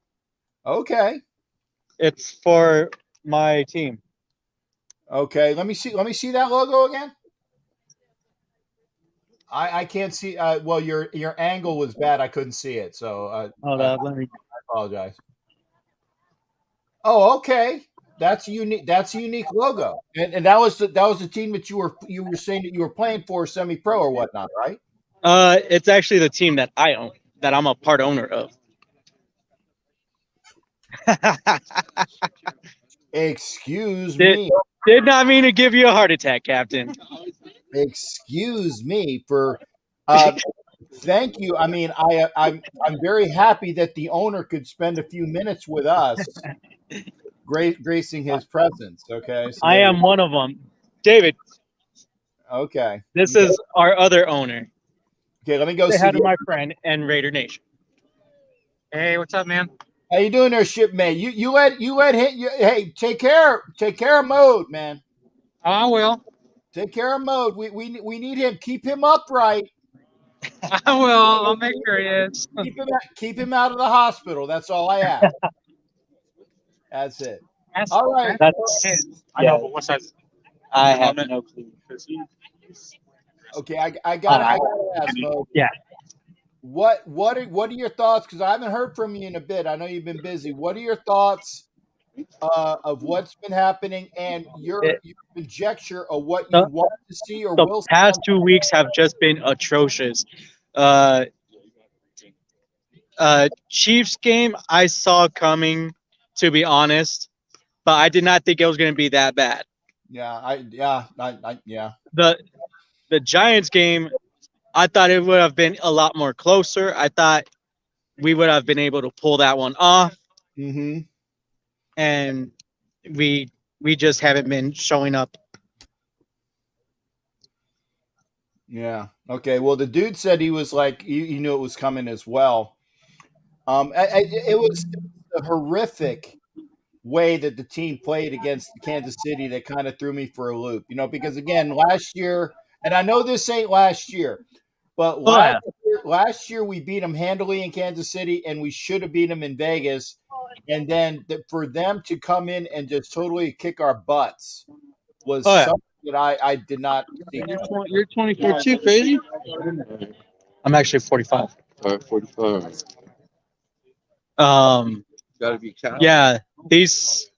Okay. It's for my team. Okay. Let me see that logo again. I can't see. Well, your angle was bad. I couldn't see it. So Hold up, let me. I apologize. Oh, okay. That's unique. That's a unique logo. And that was the team that you were saying that you were playing for semi-pro or whatnot, right? It's actually the team that I own, that I'm a part owner of. Excuse me. Did not mean to give you a heart attack, Captain. Excuse me for. Thank you. I mean, I'm very happy that the owner could spend a few minutes with us, gracing his presence. Okay. So I am one of them. David, okay. this is our other owner. Okay, let me go Say see hi to my friend and Raider Nation. Hey, what's up, man? How you doing there, shipmate? You let him. Hey, take care of Mode, man. Oh, I will. Take care of Mode. We need him. Keep him upright. I will. I'll make sure he is. Keep him out of the hospital. That's all I ask. That's it. All right. I know, but what size? I have no clue. Okay, I gotta ask, Mode. Yeah. What are your thoughts? Because I haven't heard from you in a bit. I know you've been busy. What are your thoughts of what's been happening and your conjecture of what you want to see or will see? The past 2 weeks have just been atrocious. Chiefs game I saw coming, to be honest, but I did not think it was going to be that bad. Yeah. The Giants game, I thought it would have been a lot more closer. I thought we would have been able to pull that one off. Mm-hmm. And we just haven't been showing up. Yeah. Okay. Well, the dude said he was like he knew it was coming as well. It was a horrific way that the team played against Kansas City that kind of threw me for a loop. Because again, last year, and I know this ain't last year, but last year we beat them handily in Kansas City, and we should have beat them in Vegas. And then for them to come in and just totally kick our butts was something that I did not see. You're 24 too, crazy? I'm actually 45. 45. Gotta be counted. Yeah, these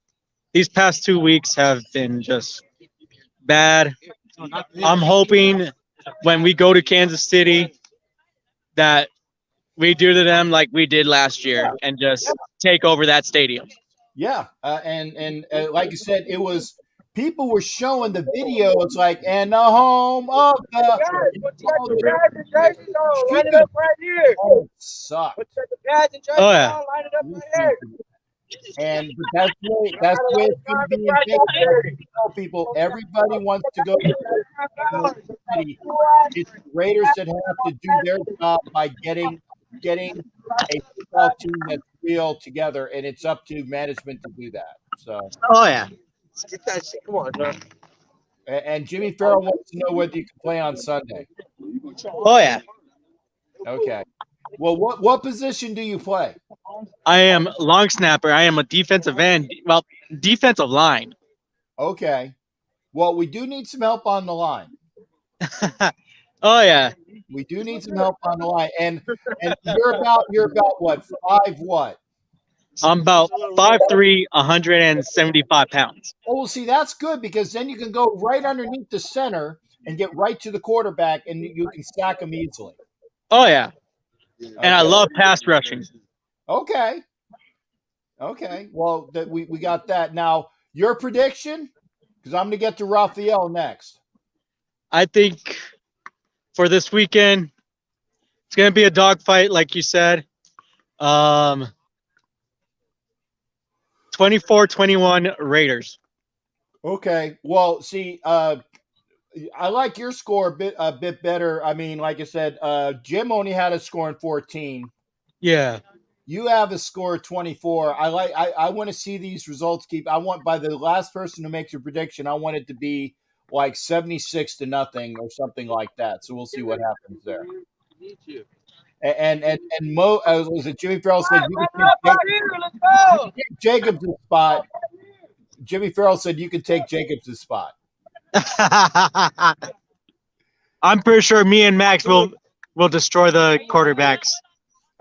past 2 weeks have been just bad. I'm hoping when we go to Kansas City that we do to them like we did last year and just take over that stadium. Yeah, and like you said, it was people were showing the video. It's like, and the home of the sucked. Oh yeah. And that's the way it's going to be in Vegas. Tell people, everybody wants to go to City. It's the Raiders that have to do their job by getting a football team that's real together, and it's up to management to do that. So. Oh yeah. Let's get that shit. Come on, bro. And Jimmy Farrell wants to know whether you can play on Sunday. Oh yeah. Okay. Well, what position do you play? I am long snapper. I am a defensive end. Well, defensive line. Okay. Well, we do need some help on the line. Oh yeah. We do need some help on the line. And you're about what? 5 what? I'm about 5'3", 175 pounds. Oh, well, see, that's good because then you can go right underneath the center and get right to the quarterback, and you can sack them easily. Oh yeah. Okay. And I love pass rushing. Okay. Okay. Well, that we got that. Now, your prediction, because I'm going to get to Raphael next. I think for this weekend, it's going to be a dogfight, like you said. 24-21 Raiders. Okay. Well, see, I like your score a bit better. I mean, like I said, Jim only had a score in 14. Yeah. You have a score of 24. I want to see these results keep. I want by the last person who makes a prediction, I want it to be like 76-0 or something like that. So we'll see what happens there. And Mo, was it Jimmy Farrell said you can take Jacobs' spot. Jimmy Farrell said you can take Jacobs' spot. I'm pretty sure me and Max will destroy the quarterbacks.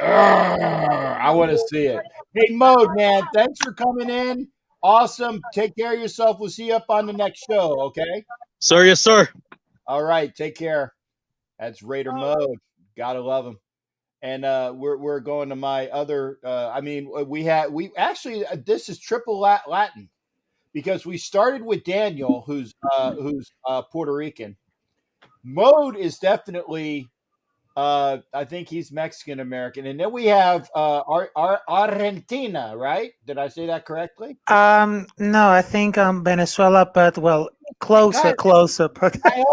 I want to see it. Hey, Mode, man, thanks for coming in. Awesome. Take care of yourself. We'll see you up on the next show, okay? Sir, yes, sir. All right, take care. That's Raider Mode. Gotta love him. And we're going to my other. We actually this is triple Latin because we started with Daniel, who's Puerto Rican. Mode is definitely. I think he's Mexican American, and then we have Argentina, right? Did I say that correctly? No, I think Venezuela, but well, closer. But I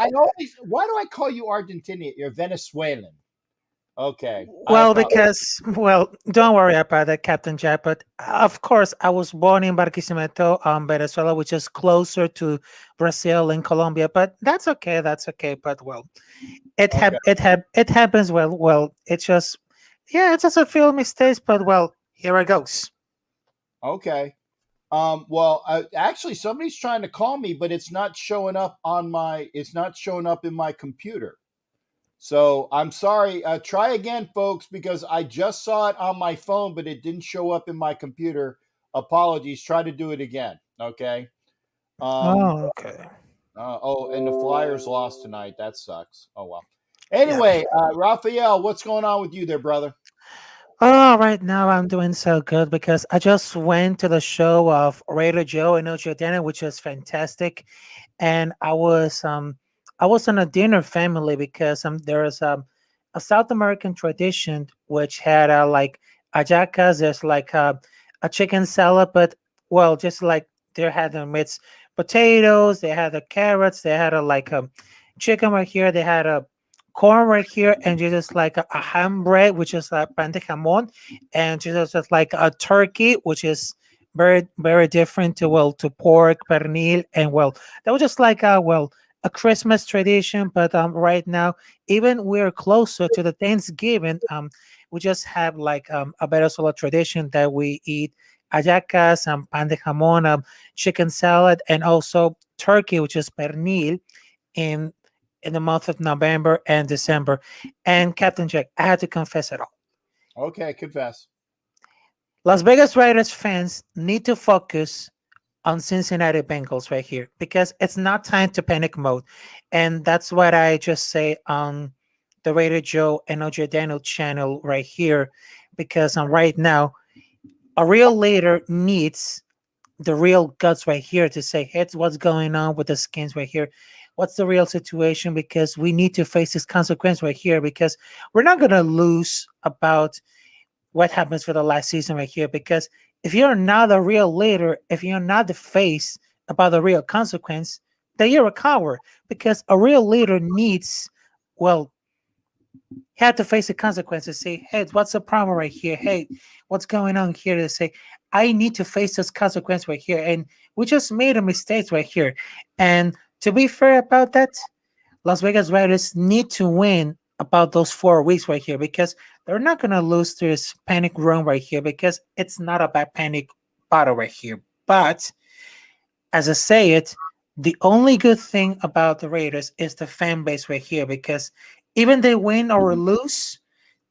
always. Why do I call you Argentinian? You're Venezuelan. Okay. well, don't worry about that, Captain Jack. But of course, I was born in Barquisimeto, Venezuela, which is closer to Brazil and Colombia. But that's okay. That's okay. But well, it happens. Well, it's just a few mistakes. But well, here it goes. Okay. Actually, somebody's trying to call me, but it's not showing up It's not showing up in my computer. So I'm sorry. Try again, folks, because I just saw it on my phone, but it didn't show up in my computer. Apologies. Try to do it again. Okay. Okay. And the Flyers lost tonight. That sucks. Oh well. Anyway, Raphael, what's going on with you there, brother? Oh, right now I'm doing so good because I just went to the show of Raider Joe and Ocho Dana, which was fantastic, and I was on a dinner family because there's a South American tradition which had like hallacas. There's like a chicken salad, but well, just like they had them with potatoes, they had the carrots, they had a chicken right here, they had a corn right here, and just like a ham bread, which is like pan de jamon, and just like a turkey, which is very very different to pork pernil, and well, that was just like a Christmas tradition. But right now, even we're closer to the Thanksgiving, we just have like a Venezuela tradition that we eat hallacas and pan de jamon, chicken salad, and also turkey, which is pernil, in the month of November and December. And Captain Jack, I had to confess it all. Okay, confess. Las Vegas Raiders fans need to focus on Cincinnati Bengals right here because it's not time to panic mode. And that's what I just say on the Raider Joe and OJ Daniel channel right here, because right now, a real leader needs the real guts right here to say, hey, what's going on with the Skins right here? What's the real situation? Because we need to face this consequence right here, because we're not going to lose about what happens for the last season right here. Because if you're not the real leader, if you're not the face about the real consequence, then you're a coward. Because a real leader needs, well, he had to face the consequences. Say, hey, what's the problem right here? Hey, what's going on here? To say, I need to face this consequence right here. And we just made a mistake right here. And to be fair about that, Las Vegas Raiders need to win about those 4 weeks right here, because they're not going to lose to this panic run right here, because it's not a bad panic battle right here. But as I say it, the only good thing about the Raiders is the fan base right here, because even they win or lose,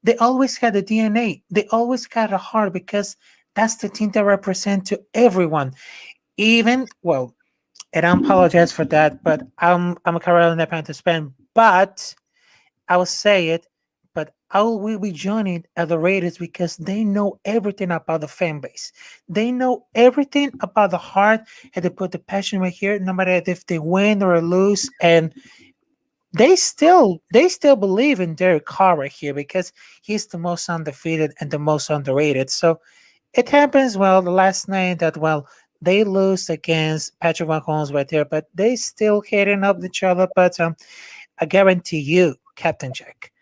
they always had the DNA. They always got a heart, because that's the team that represent to everyone. Even, well, and I apologize for that, but I'm a Carolina Panthers fan. But I will say it, but I will be joining at the Raiders because they know everything about the fan base. They know everything about the heart, and they put the passion right here, no matter if they win or lose. And they still believe in Derek Carr right here because he's the most undefeated and the most underrated. So it happens the last night that they lose against Patrick Mahomes right there, but they still hitting up each other. But I guarantee you, Captain Jack,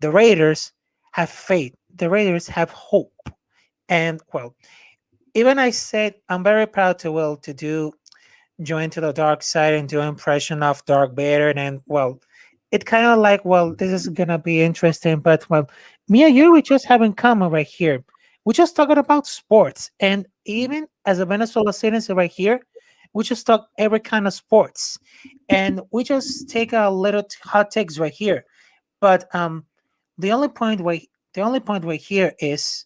the Raiders have faith. The Raiders have hope. And even I said I'm very proud to do join to the dark side and do impression of Dark Vader. And it kind of like this is gonna be interesting. But me and you, we just have in common right here. We're just talking about sports, and even as a Venezuela citizen right here, we just talk every kind of sports, and we just take a little hot takes right here. But the only point right here is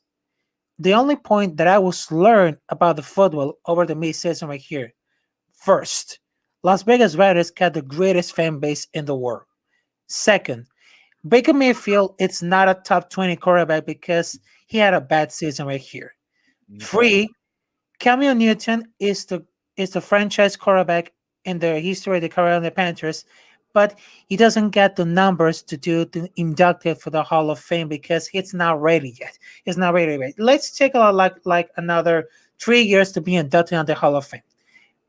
the only point that I was learned about the football over the mid-season right here. First, Las Vegas Raiders got the greatest fan base in the world. Second, Baker Mayfield it's not a top 20 quarterback because he had a bad season right here. Three, Cam Newton is the franchise quarterback in the history of the Carolina Panthers, but he doesn't get the numbers to do the inducted for the Hall of Fame because he's not ready yet. He's not ready yet. Let's take a like another 3 years to be inducted on the Hall of Fame.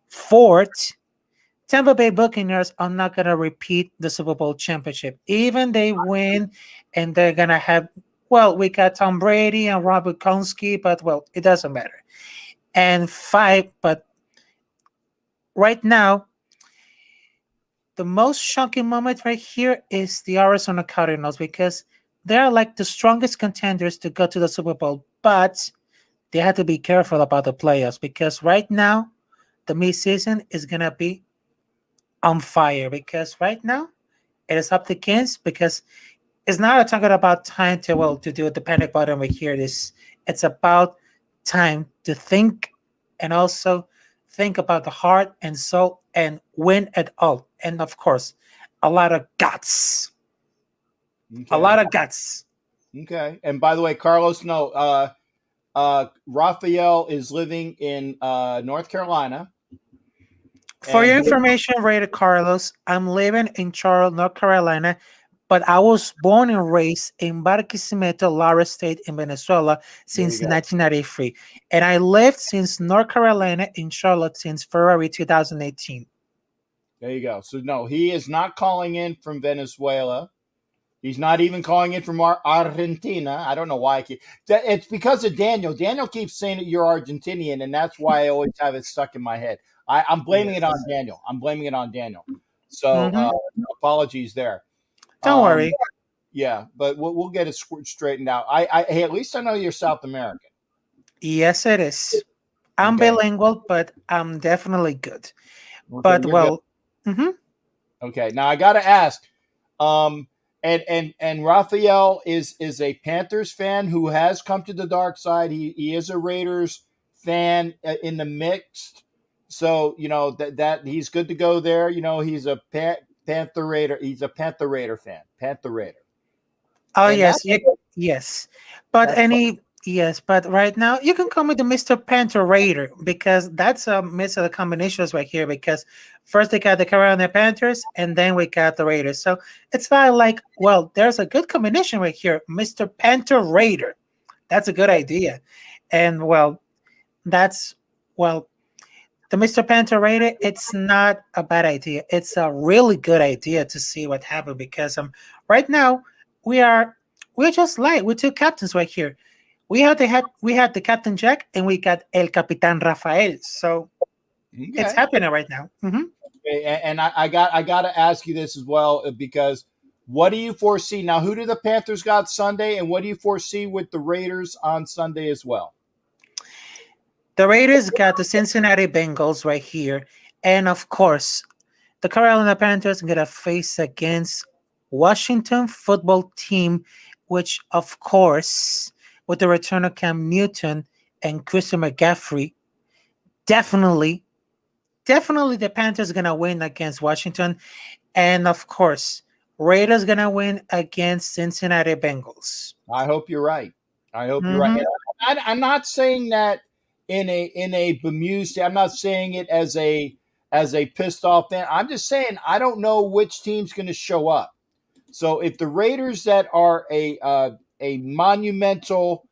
Fourth, Tampa Bay Buccaneers are not going to repeat the Super Bowl championship. Even they win and they're going to have, we got Tom Brady and Robert Konsky, but it doesn't matter. And five, but right now, the most shocking moment right here is the Arizona Cardinals because they're like the strongest contenders to go to the Super Bowl, but they have to be careful about the playoffs because right now, the mid-season is going to be on fire because right now it is up to Kings because it's not talking about time to do the panic button right here. It's about time to think and also think about the heart and soul and win it all. And of course, a lot of guts. Okay. A lot of guts. Okay. And by the way, Carlos, no, Raphael is living in North Carolina. For your information, Raider Carlos, I'm living in Charlotte, North Carolina, but I was born and raised in Barquisimeto, Lara State in Venezuela since 1993. And I lived since North Carolina in Charlotte since February 2018. There you go. So, no, he is not calling in from Venezuela. He's not even calling in from Argentina. I don't know why. It's because of Daniel. Daniel keeps saying that you're Argentinian, and that's why I always have it stuck in my head. I'm blaming it on Daniel. So apologies there. Don't worry. Yeah, but we'll get it straightened out. Hey, at least I know you're South American. Yes, it is. I'm bilingual, but I'm definitely good. But good. Okay. Now I got to ask. And Raphael is a Panthers fan who has come to the dark side. He is a Raiders fan in the mixed. So, that he's good to go there. He's a Panther Raider. He's a Panther Raider fan. Panther Raider. Oh, and yes. But but right now you can call me the Mr. Panther Raider because that's a mix of the combinations right here because first they got the Carolina Panthers and then we got the Raiders. So it's not like, there's a good combination right here. Mr. Panther Raider. That's a good idea. And that's the Mr. Panther Raider, it's not a bad idea. It's a really good idea to see what happened because right now we're just with two captains right here. We had the Captain Jack and we got El Capitan Rafael. So it's happening right now. And I got to ask you this as well because what do you foresee now? Who do the Panthers got Sunday, and what do you foresee with the Raiders on Sunday as well? The Raiders got the Cincinnati Bengals right here. And, of course, the Carolina Panthers are going to face against Washington football team, which, of course, with the return of Cam Newton and Christian McCaffrey, definitely the Panthers are going to win against Washington. And, of course, Raiders gonna win against Cincinnati Bengals. I hope you're right. I hope you're Mhm. right. And I'm not saying that in a bemused. I'm not saying it as a pissed off fan. I'm just saying I don't know which team's going to show up. So if the Raiders that are a monumental,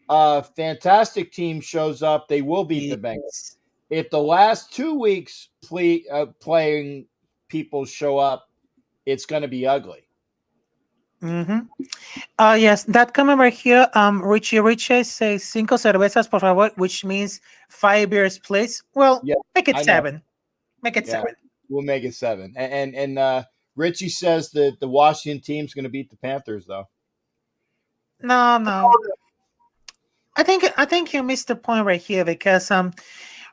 fantastic team shows up, they will beat the Bengals. Yes. If the last 2 weeks playing people show up, it's going to be ugly. Mm-hmm. Yes, that comment right here. Richie says cinco cervezas, por favor, which means 5 beers, please. Well, Yeah, make it I know. 7. Make it Yeah. 7. We'll make it 7. And Richie says that the Washington team's going to beat the Panthers, though. No. I think you missed the point right here because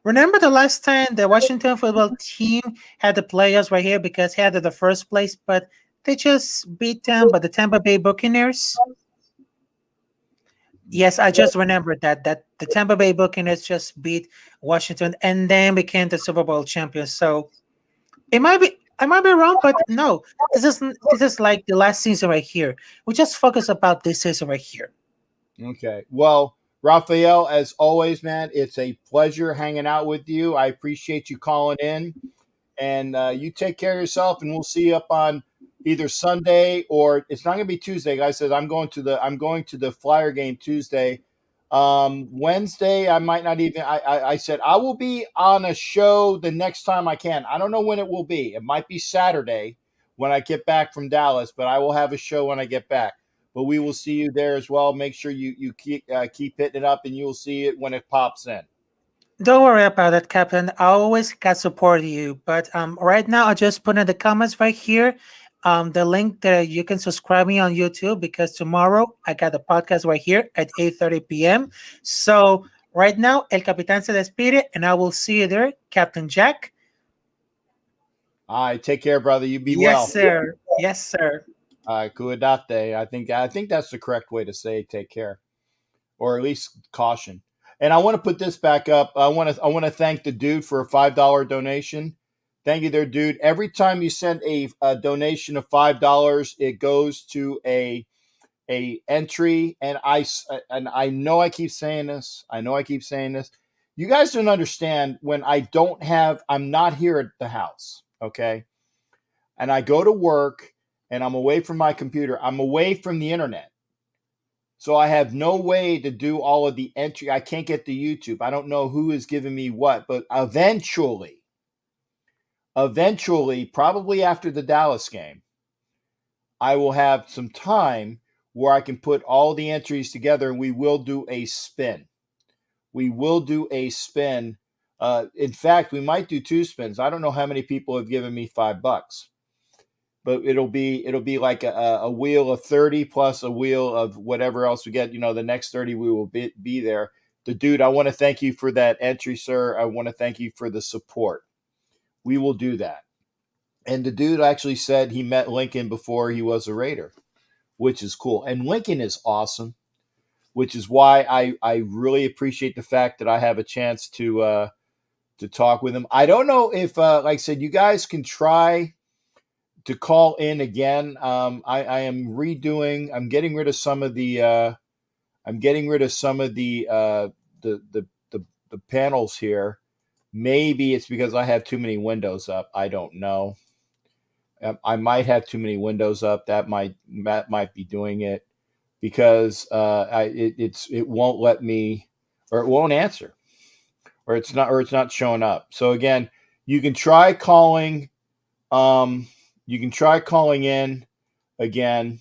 remember the last time the Washington football team had the playoffs right here because he had the first place, but they just beat them by the Tampa Bay Buccaneers. Yes, I just remembered that the Tampa Bay Buccaneers just beat Washington and then became the Super Bowl champions. So I might be wrong, but no, this is like the last season right here. We just focus about this season right here. Okay. Well, Raphael, as always, man, it's a pleasure hanging out with you. I appreciate you calling in, and you take care of yourself. And we'll see you up on either Sunday or it's not going to be Tuesday. Guy says I'm going to the Flyer game Tuesday. Wednesday, I might not even. I said I will be on a show the next time I can. I don't know when it will be. It might be Saturday when I get back from Dallas, but I will have a show when I get back. But we will see you there as well. Make sure you keep hitting it up, and you will see it when it pops in. Don't worry about it, Captain. I always can support you. But right now, I just put in the comments right here the link that you can subscribe me on YouTube because tomorrow I got the podcast right here at 8:30 p.m. So right now, El Capitán se despide, and I will see you there, Captain Jack. All right, take care, brother. You be well. Yes, sir. Yes, sir. Cuidate. I think that's the correct way to say take care, or at least caution. And I want to put this back up. I want to thank the dude for a $5 donation. Thank you, there, dude. Every time you send a donation of $5, it goes to a entry. And I know I keep saying this. You guys don't understand when I'm not here at the house. Okay, and I go to work and I'm away from my computer. I'm away from the internet. So I have no way to do all of the entry. I can't get to YouTube. I don't know who is giving me what, but eventually, probably after the Dallas game, I will have some time where I can put all the entries together and we will do a spin. In fact, we might do 2 spins. I don't know how many people have given me $5. But it'll be like a wheel of 30 plus a wheel of whatever else we get. The next 30 we will be there. The dude, I want to thank you for that entry, sir. I want to thank you for the support. We will do that. And the dude actually said he met Lincoln before he was a Raider, which is cool. And Lincoln is awesome, which is why I really appreciate the fact that I have a chance to talk with him. I don't know if, like I said, you guys can try to call in again. I am redoing. I'm getting rid of some of the. The panels here. Maybe it's because I have too many windows up. I don't know. I might have too many windows up. That might be doing it because it won't let me, or it won't answer, or it's not showing up. So again, you can try calling. You can try calling in again.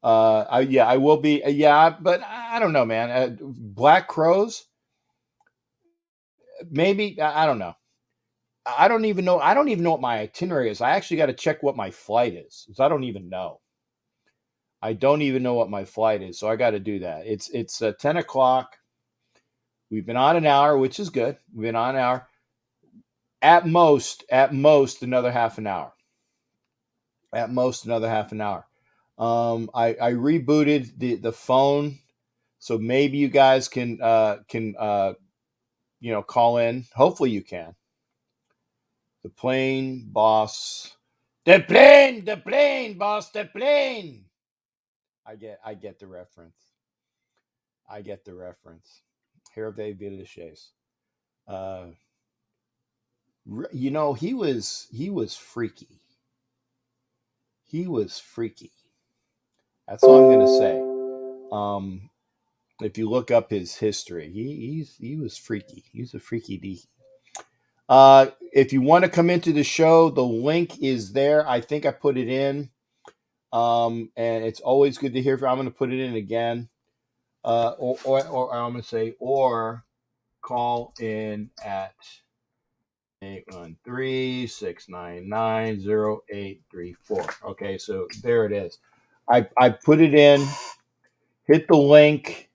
I will be. But I don't know, man. Black Crows. Maybe I don't know. I don't even know. I don't even know what my itinerary is. I actually got to check what my flight is. So I don't even know. I don't even know what my flight is. So I got to do that. It's 10 o'clock. We've been on an hour, which is good. We've been on an hour. At most, another half an hour. At most, another half an hour. I rebooted the phone, so maybe you guys can call in. Hopefully you can. The Plane Boss The plane, boss, the plane. I get the reference. I get the reference. Hervé Villechaize. You know, he was freaky. He was freaky. That's all I'm gonna say. If you look up his history, he was freaky. He was a freaky deaky. If you want to come into the show, the link is there. I think I put it in. And it's always good to hear from. I'm going to put it in again. Or I'm going to say, or call in at 813-699-0834. Okay, so there it is. I put it in. Hit the link.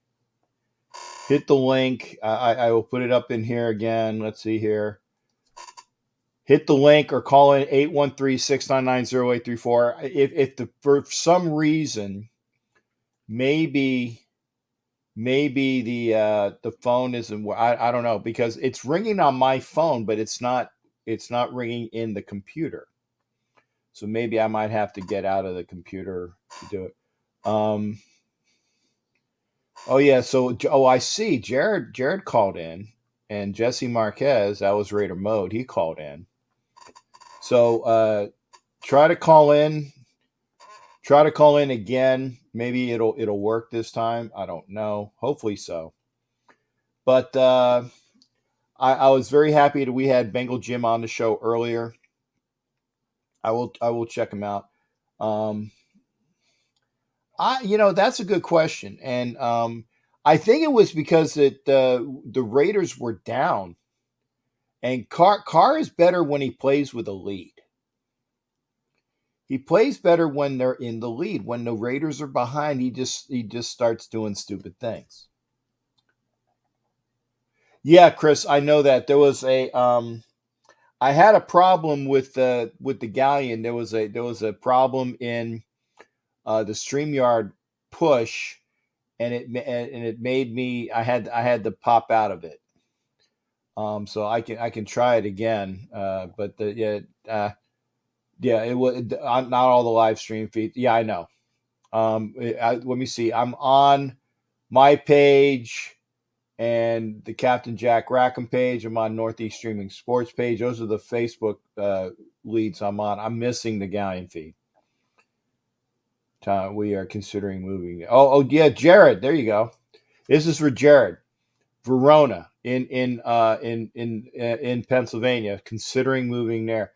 I will put it up in here again. Let's see here. Hit the link or call in 813-699-0834. If for some reason maybe the phone isn't, I don't know, because it's ringing on my phone, but it's not ringing in the computer. So maybe I might have to get out of the computer to do it. Oh yeah, so I see Jared called in, and Jesse Marquez, that was Raider Mode, he called in. So try to call in again. Maybe it'll work this time. I don't know. Hopefully so. But I was very happy that we had Bengal Jim on the show earlier. I will check him out. That's a good question, and I think it was because the Raiders were down, and Carr is better when he plays with a lead. He plays better when they're in the lead. When the Raiders are behind, he just starts doing stupid things. Yeah, Chris, I know that there was a I had a problem with the Galleon. There was a problem in the StreamYard push, and it made me I had to pop out of it. So I can try it again. But it was not all the live stream feed. Yeah, I know. Let me see. I'm on my page and the Captain Jack Rackham page. I'm on Northeast Streaming Sports page. Those are the Facebook leads I'm on. I'm missing the Galleon feed. We are considering moving. Oh yeah, Jared. There you go. This is for Jared. Verona in Pennsylvania, considering moving there.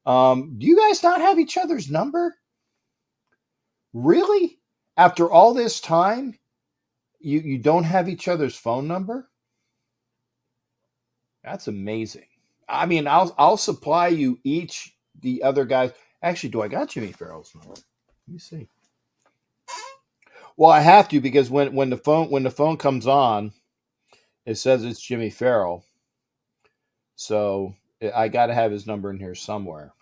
Do you guys not have each other's number? Really? After all this time, you don't have each other's phone number? That's amazing. I mean, I'll supply you each the other guys. Actually, do I got Jimmy Farrell's number? Let me see. Well, I have to, because when the phone comes on, it says it's Jimmy Farrell. So I got to have his number in here somewhere.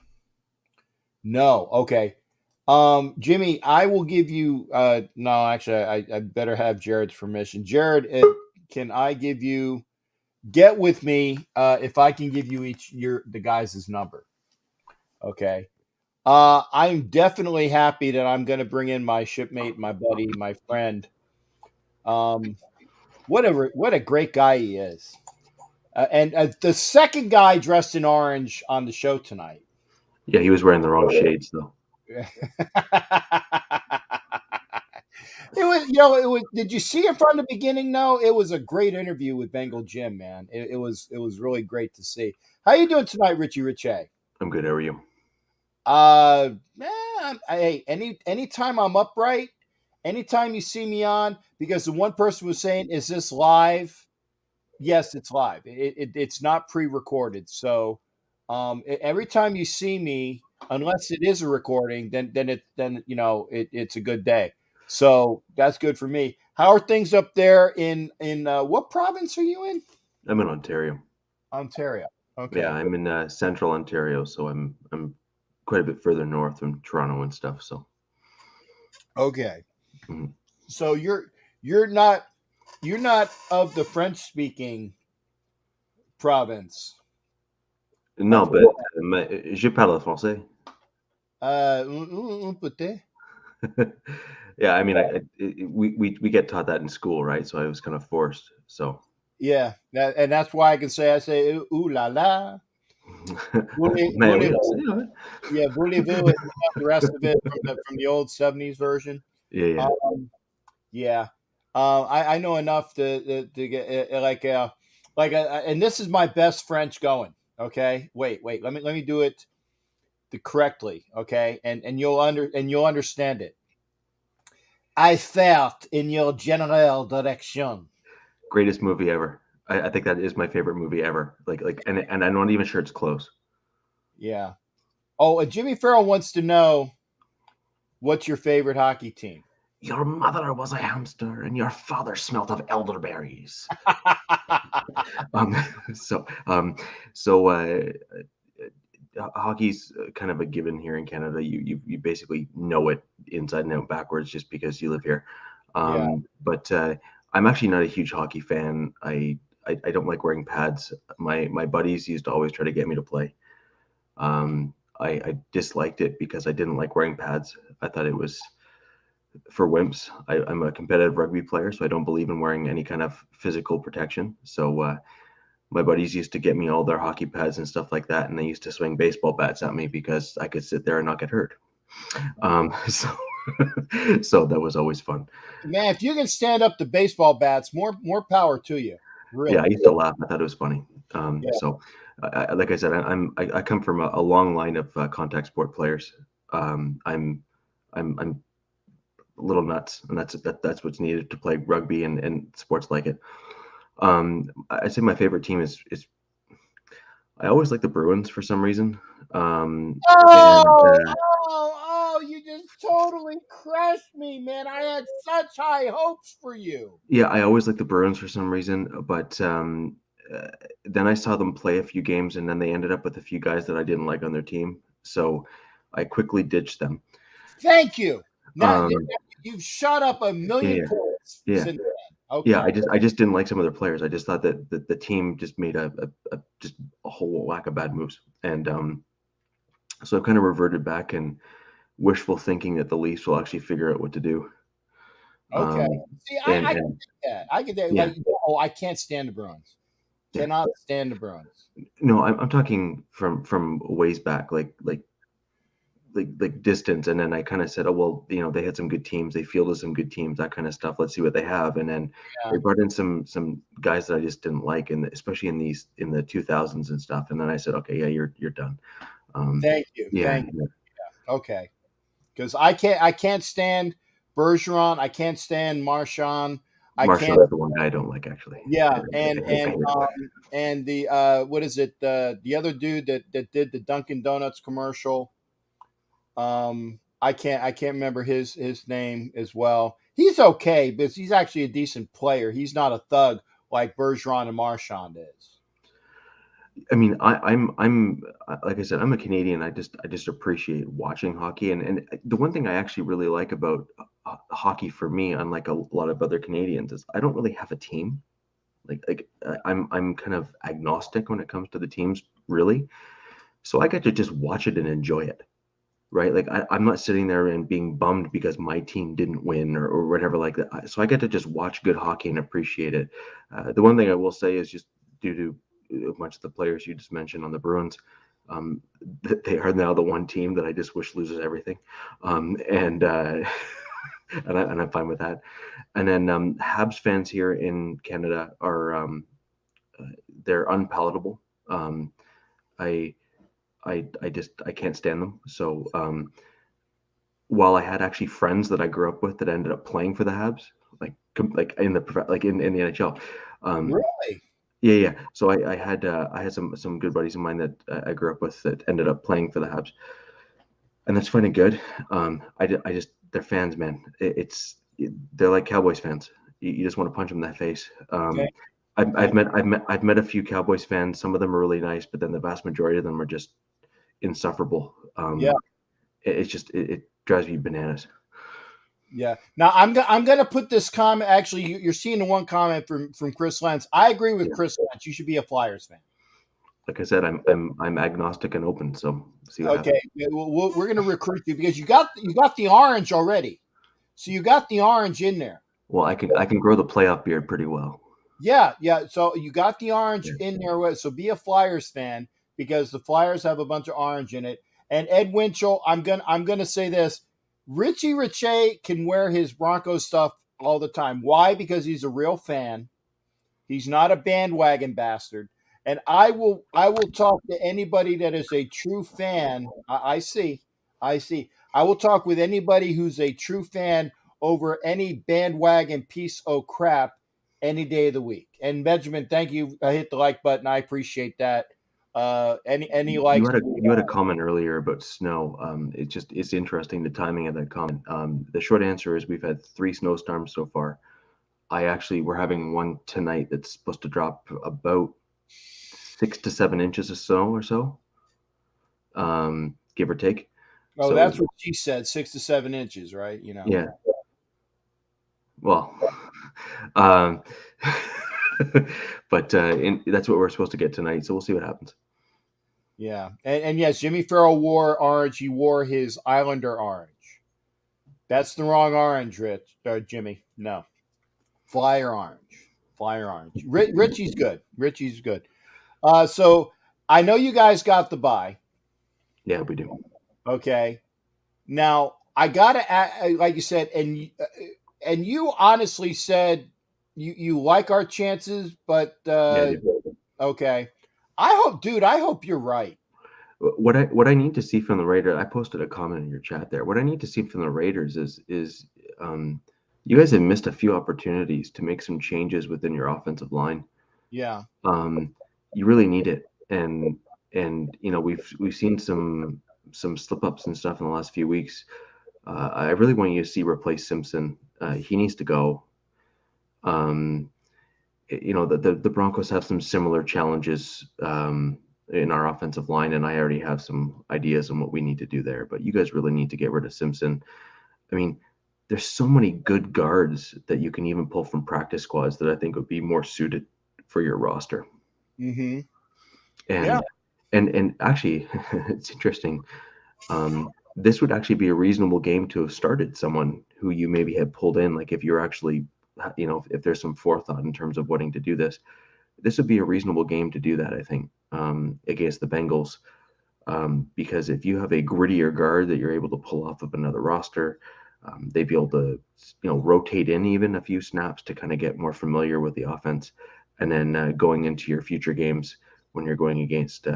No, okay. Jimmy, I will give you. No, actually, I better have Jared's permission. Jared, can I give you? Get with me if I can give you the guys' number. Okay. I'm definitely happy that I'm going to bring in my shipmate, my buddy, my friend. What a great guy he is. And the second guy dressed in orange on the show tonight. Yeah, he was wearing the wrong shades though. It was. Did you see it from the beginning? No, it was a great interview with Bengal Jim, man. It was really great to see. How you doing tonight, Richie Richey? I'm good. How are you? Man, hey, anytime I'm upright, anytime you see me on, because the one person was saying, "Is this live?" Yes, it's live. It's not pre-recorded. So, every time you see me, unless it is a recording, then it's a good day. So that's good for me. How are things up there in what province are you in? I'm in Ontario. Ontario. Okay. Yeah, I'm in central Ontario, so I'm quite a bit further north from Toronto and stuff. So. Okay. Mm-hmm. So you're not of the French-speaking province. Non, but je parle français. Peut-être. Yeah, I mean, we get taught that in school, right? So I was kind of forced. So Yeah, and that's why I say ooh la la. man, we don't say Voulez-vous? it. Yeah, voulez-vous, and the rest of it from the old '70s version. Yeah, yeah. Yeah, I know enough to get and this is my best French going. Okay, wait, let me do it correctly. Okay, and you'll understand it. I felt in your general direction. Greatest movie ever. I think that is my favorite movie ever. And I'm not even sure it's close. Yeah. Oh, and Jimmy Farrell wants to know what's your favorite hockey team. Your mother was a hamster, and your father smelt of elderberries. um, so, um, so hockey's kind of a given here in Canada. You basically know it inside and out backwards just because you live here. Yeah. But I'm actually not a huge hockey fan. I don't like wearing pads. My buddies used to always try to get me to play. I disliked it because I didn't like wearing pads. I thought it was for wimps. I'm a competitive rugby player, so I don't believe in wearing any kind of physical protection. So my buddies used to get me all their hockey pads and stuff like that, and they used to swing baseball bats at me because I could sit there and not get hurt. So so that was always fun. Man, if you can stand up to baseball bats, more power to you. Really. Yeah, I used to laugh. I thought it was funny. Yeah. So, like I said, I come from a long line of contact sport players. I'm a little nuts, and that's what's needed to play rugby and sports like it. I'd say my favorite team is I always like the Bruins for some reason. You just totally crushed me, man. I had such high hopes for you. Yeah, I always like the Bruins for some reason, but then I saw them play a few games, and then they ended up with a few guys that I didn't like on their team, so I quickly ditched them. Thank you. Now you've shot up a million points yeah. since then. Okay. Yeah, I just didn't like some of their players. I just thought that the team just made a whole whack of bad moves, and so I've kind of reverted back and wishful thinking that the Leafs will actually figure out what to do. Okay. See, I can get that. I get that. Yeah. Like, I can't stand the Bruins. Cannot stand the Bruins. No, I'm talking from ways back, like distance, and then I kind of said, oh well, they had some good teams, they fielded some good teams, that kind of stuff. Let's see what they have, and then they brought in some guys that I just didn't like, and especially in the 2000s and stuff. And then I said, okay, yeah, you're done. Thank you. Yeah. Thank you. Yeah. Okay. Because I can't stand Bergeron. I can't stand Marchand. Marchand is the one guy I don't like, actually. Yeah, and the what is it? The other dude that did the Dunkin' Donuts commercial. I can't remember his name as well. He's okay, but he's actually a decent player. He's not a thug like Bergeron and Marchand is. I mean, I'm like I said, I'm a Canadian. I just appreciate watching hockey, and the one thing I actually really like about hockey for me, unlike a lot of other Canadians, is I don't really have a team. I'm kind of agnostic when it comes to the teams, really. So I get to just watch it and enjoy it, right? Like I'm not sitting there and being bummed because my team didn't win or whatever like that. So I get to just watch good hockey and appreciate it. The one thing I will say is just due to a bunch of the players you just mentioned on the Bruins, they are now the one team that I just wish loses everything, and I'm fine with that. And then Habs fans here in Canada are they're unpalatable. I can't stand them. So while I had actually friends that I grew up with that ended up playing for the Habs, like in the NHL. Really? Yeah. So I had some good buddies of mine that I grew up with that ended up playing for the Habs, and that's fine and good. They're fans, man. They're like Cowboys fans. You just want to punch them in the face. Okay. I've met a few Cowboys fans. Some of them are really nice, but then the vast majority of them are just insufferable. It drives me bananas. Yeah. Now I'm gonna put this comment. Actually, you're seeing the one comment from Chris Lentz. I agree with Chris Lentz. You should be a Flyers fan. like I said, I'm agnostic and open. So see what happens. Okay, yeah, we're going to recruit you because you got the orange already. So you got the orange in there. Well, I can grow the playoff beard pretty well. Yeah, yeah. So you got the orange Yeah. in there. So be a Flyers fan because the Flyers have a bunch of orange in it. And Ed Winchell, I'm gonna say this: Richie Richey can wear his Broncos stuff all the time. Why? Because he's a real fan. He's not a bandwagon bastard. And I will talk to anybody that is a true fan. I see. I will talk with anybody who's a true fan over any bandwagon piece of crap any day of the week. And Benjamin, thank you. I hit the like button. I appreciate that. Any likes? You had a comment earlier about snow. It's interesting the timing of that comment. The short answer is we've had 3 snowstorms so far. We're having one tonight that's supposed to drop about 6 to 7 inches of snow or so, give or take. Oh, So, that's what she said, 6 to 7 inches, right? You know. yeah. Well, um, but that's what we're supposed to get tonight. So we'll see what happens. Yeah, and yes, Jimmy Farrell wore orange. He wore his Islander orange. That's the wrong orange, Jimmy. No, Flyer orange. Richie's good. Richie's good. So I know you guys got the bye. Yeah, we do. Okay. Now I gotta, like you said, and you honestly said you like our chances, but Yeah, okay. I hope you're right. what I need to see from the Raiders, I posted a comment in your chat there. What I need to see from the Raiders is you guys have missed a few opportunities to make some changes within your offensive line. Yeah. You really need it, and we've seen some slip ups and stuff in the last few weeks. I really want you to see replace Simpson. He needs to go. The Broncos have some similar challenges in our offensive line, and I already have some ideas on what we need to do there. But you guys really need to get rid of Simpson. I mean, there's so many good guards that you can even pull from practice squads that I think would be more suited for your roster. Mm-hmm. And actually, it's interesting. This would actually be a reasonable game to have started someone who you maybe had pulled in. Like if you're actually, if there's some forethought in terms of wanting to do this, this would be a reasonable game to do that, I think, against the Bengals. Because if you have a grittier guard that you're able to pull off of another roster, they'd be able to, rotate in even a few snaps to kind of get more familiar with the offense. And then going into your future games when you're going against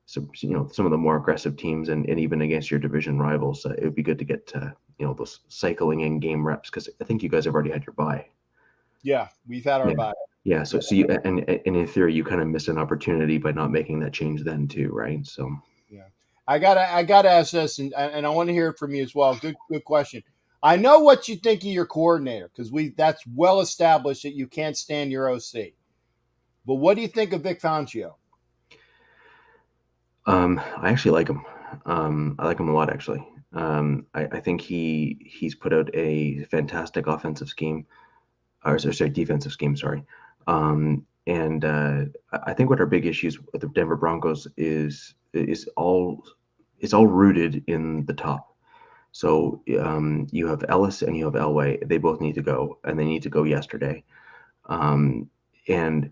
some of the more aggressive teams and even against your division rivals, it would be good to get those cycling in game reps, because I think you guys have already had your bye. Yeah, we've had our bye. Yeah, so you and in theory you kind of missed an opportunity by not making that change then too, right? So yeah, I gotta ask this, and I want to hear it from you as well. Good question. I know what you think of your coordinator, because that's well established that you can't stand your OC. But what do you think of Vic Fangio? I actually like him. I like him a lot, actually. I think he's put out a fantastic offensive scheme, or sorry, defensive scheme. Sorry. And I think what our big issues with the Denver Broncos is all rooted in the top. So you have Ellis and you have Elway. They both need to go, and they need to go yesterday. And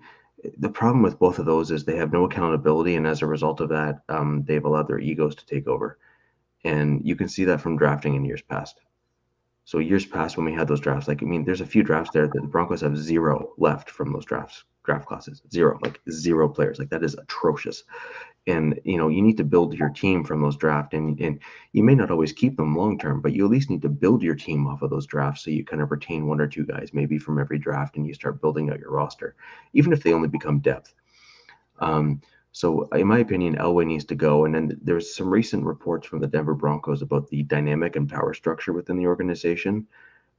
the problem with both of those is they have no accountability, and as a result of that, they've allowed their egos to take over. And you can see that from drafting in years past. So years past, when we had those drafts, there's a few drafts there that the Broncos have 0 left from those draft classes. 0 players. That is atrocious. And you need to build your team from those drafts, and you may not always keep them long term, but you at least need to build your team off of those drafts, so you kind of retain 1 or 2 guys maybe from every draft, and you start building out your roster, even if they only become depth. So in my opinion, Elway needs to go. And then there's some recent reports from the Denver Broncos about the dynamic and power structure within the organization,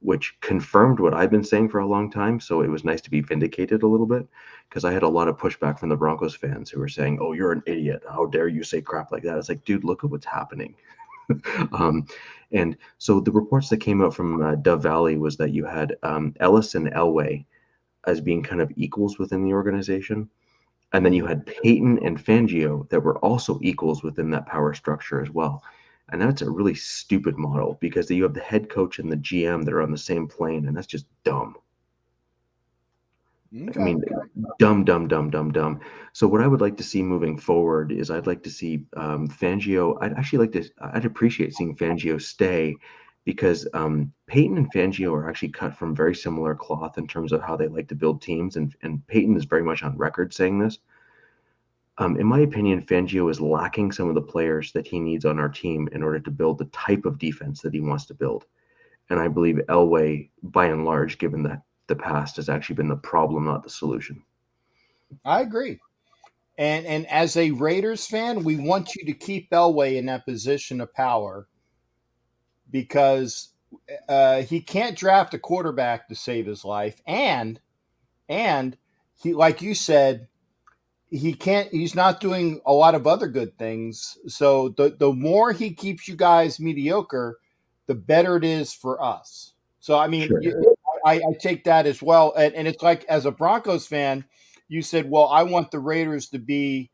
which confirmed what I've been saying for a long time. So it was nice to be vindicated a little bit, because I had a lot of pushback from the Broncos fans who were saying, "Oh, you're an idiot. How dare you say crap like that?" It's like, dude, look at what's happening. And so the reports that came out from Dove Valley was that you had Ellis and Elway as being kind of equals within the organization. And then you had Peyton and Fangio that were also equals within that power structure as well. And that's a really stupid model because you have the head coach and the GM that are on the same plane, and that's just dumb. I Okay. mean, dumb, dumb, dumb, dumb, dumb. So what I would like to see moving forward is I'd like to see Fangio. I'd appreciate seeing Fangio stay because Peyton and Fangio are actually cut from very similar cloth in terms of how they like to build teams. And Peyton is very much on record saying this. In my opinion, Fangio is lacking some of the players that he needs on our team in order to build the type of defense that he wants to build. And I believe Elway, by and large, given that the past, has actually been the problem, not the solution. I agree. And as a Raiders fan, we want you to keep Elway in that position of power because he can't draft a quarterback to save his life, and he, like you said, he's not doing a lot of other good things. So the more he keeps you guys mediocre, the better it is for us. So I mean, Sure. I take that as well. And it's like, as a Broncos fan, you said, well, I want the Raiders to be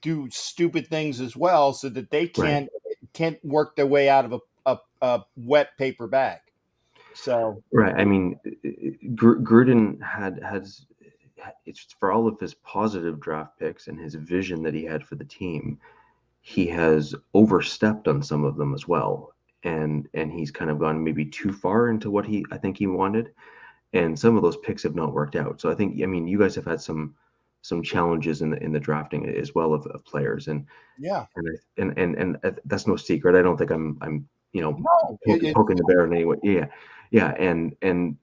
do stupid things as well so that they Right. can't work their way out of a wet paper bag. So Right. I mean, Gruden has it's for all of his positive draft picks and his vision that he had for the team, he has overstepped on some of them as well. And he's kind of gone maybe too far into what I think he wanted. And some of those picks have not worked out. So I think, I mean, you guys have had some challenges in the drafting as well of players. And yeah, and that's no secret. I don't think I'm no, poking the bear in any way. Yeah, and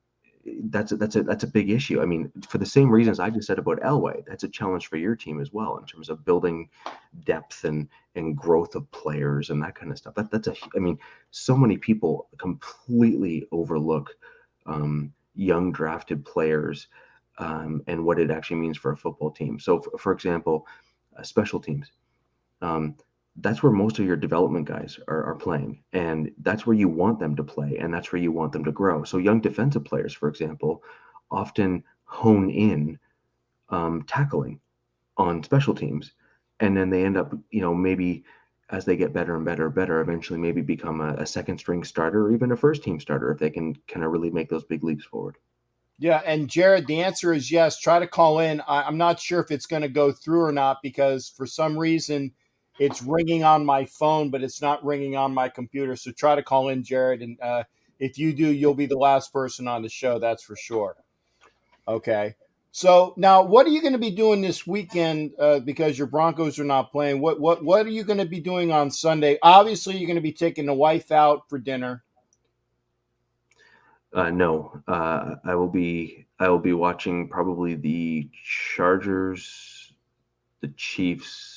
that's a big issue. I mean, for the same reasons I just said about Elway, that's a challenge for your team as well in terms of building depth and growth of players and that kind of stuff. I mean, so many people completely overlook young drafted players and what it actually means for a football team. So, for example, special teams. That's where most of your development guys are playing, and that's where you want them to play, and that's where you want them to grow. So young defensive players, for example, often hone in tackling on special teams, and then they end up, maybe as they get better and better and better, eventually maybe become a second string starter or even a first team starter if they can kind of really make those big leaps forward. Yeah, and Jared, the answer is yes. Try to call in. I'm not sure if it's going to go through or not because for some reason it's ringing on my phone, but it's not ringing on my computer. So try to call in, Jared, and if you do, you'll be the last person on the show. That's for sure. Okay. So now, what are you going to be doing this weekend? Because your Broncos are not playing. What are you going to be doing on Sunday? Obviously, you're going to be taking the wife out for dinner. No, I will be watching probably the Chargers, the Chiefs,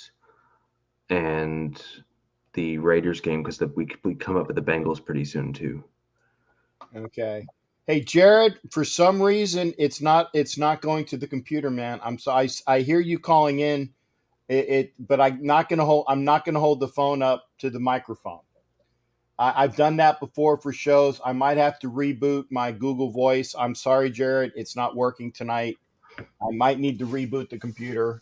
and the Raiders game because we come up with the Bengals pretty soon too. Okay. Hey, Jared, for some reason it's not going to the computer, man. I'm sorry. I hear you calling in but I'm not going to hold the phone up to the microphone. I've done that before for shows. I might have to reboot my Google Voice. I'm sorry, Jared. It's not working tonight. I might need to reboot the computer.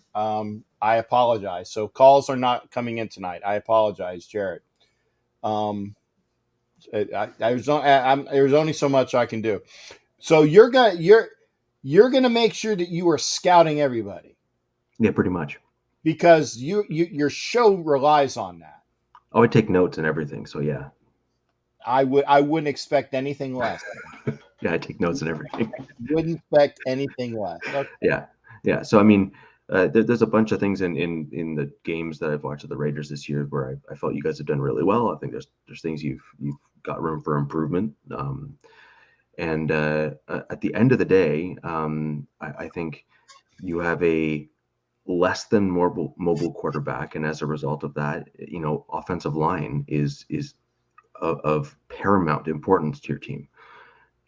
I apologize. So calls are not coming in tonight. I apologize, Jared. There's only so much I can do. So you're gonna make sure that you are scouting everybody. Yeah, pretty much. Because your show relies on that. Oh, I take notes and everything. So yeah. I wouldn't expect anything less. Yeah, I take notes and everything. Wouldn't expect anything less. Okay. Yeah. So I mean, there's a bunch of things in the games that I've watched of the Raiders this year where I felt you guys have done really well. I think there's things you've got room for improvement. And at the end of the day, I think you have a less than mobile quarterback, and as a result of that, offensive line is of paramount importance to your team.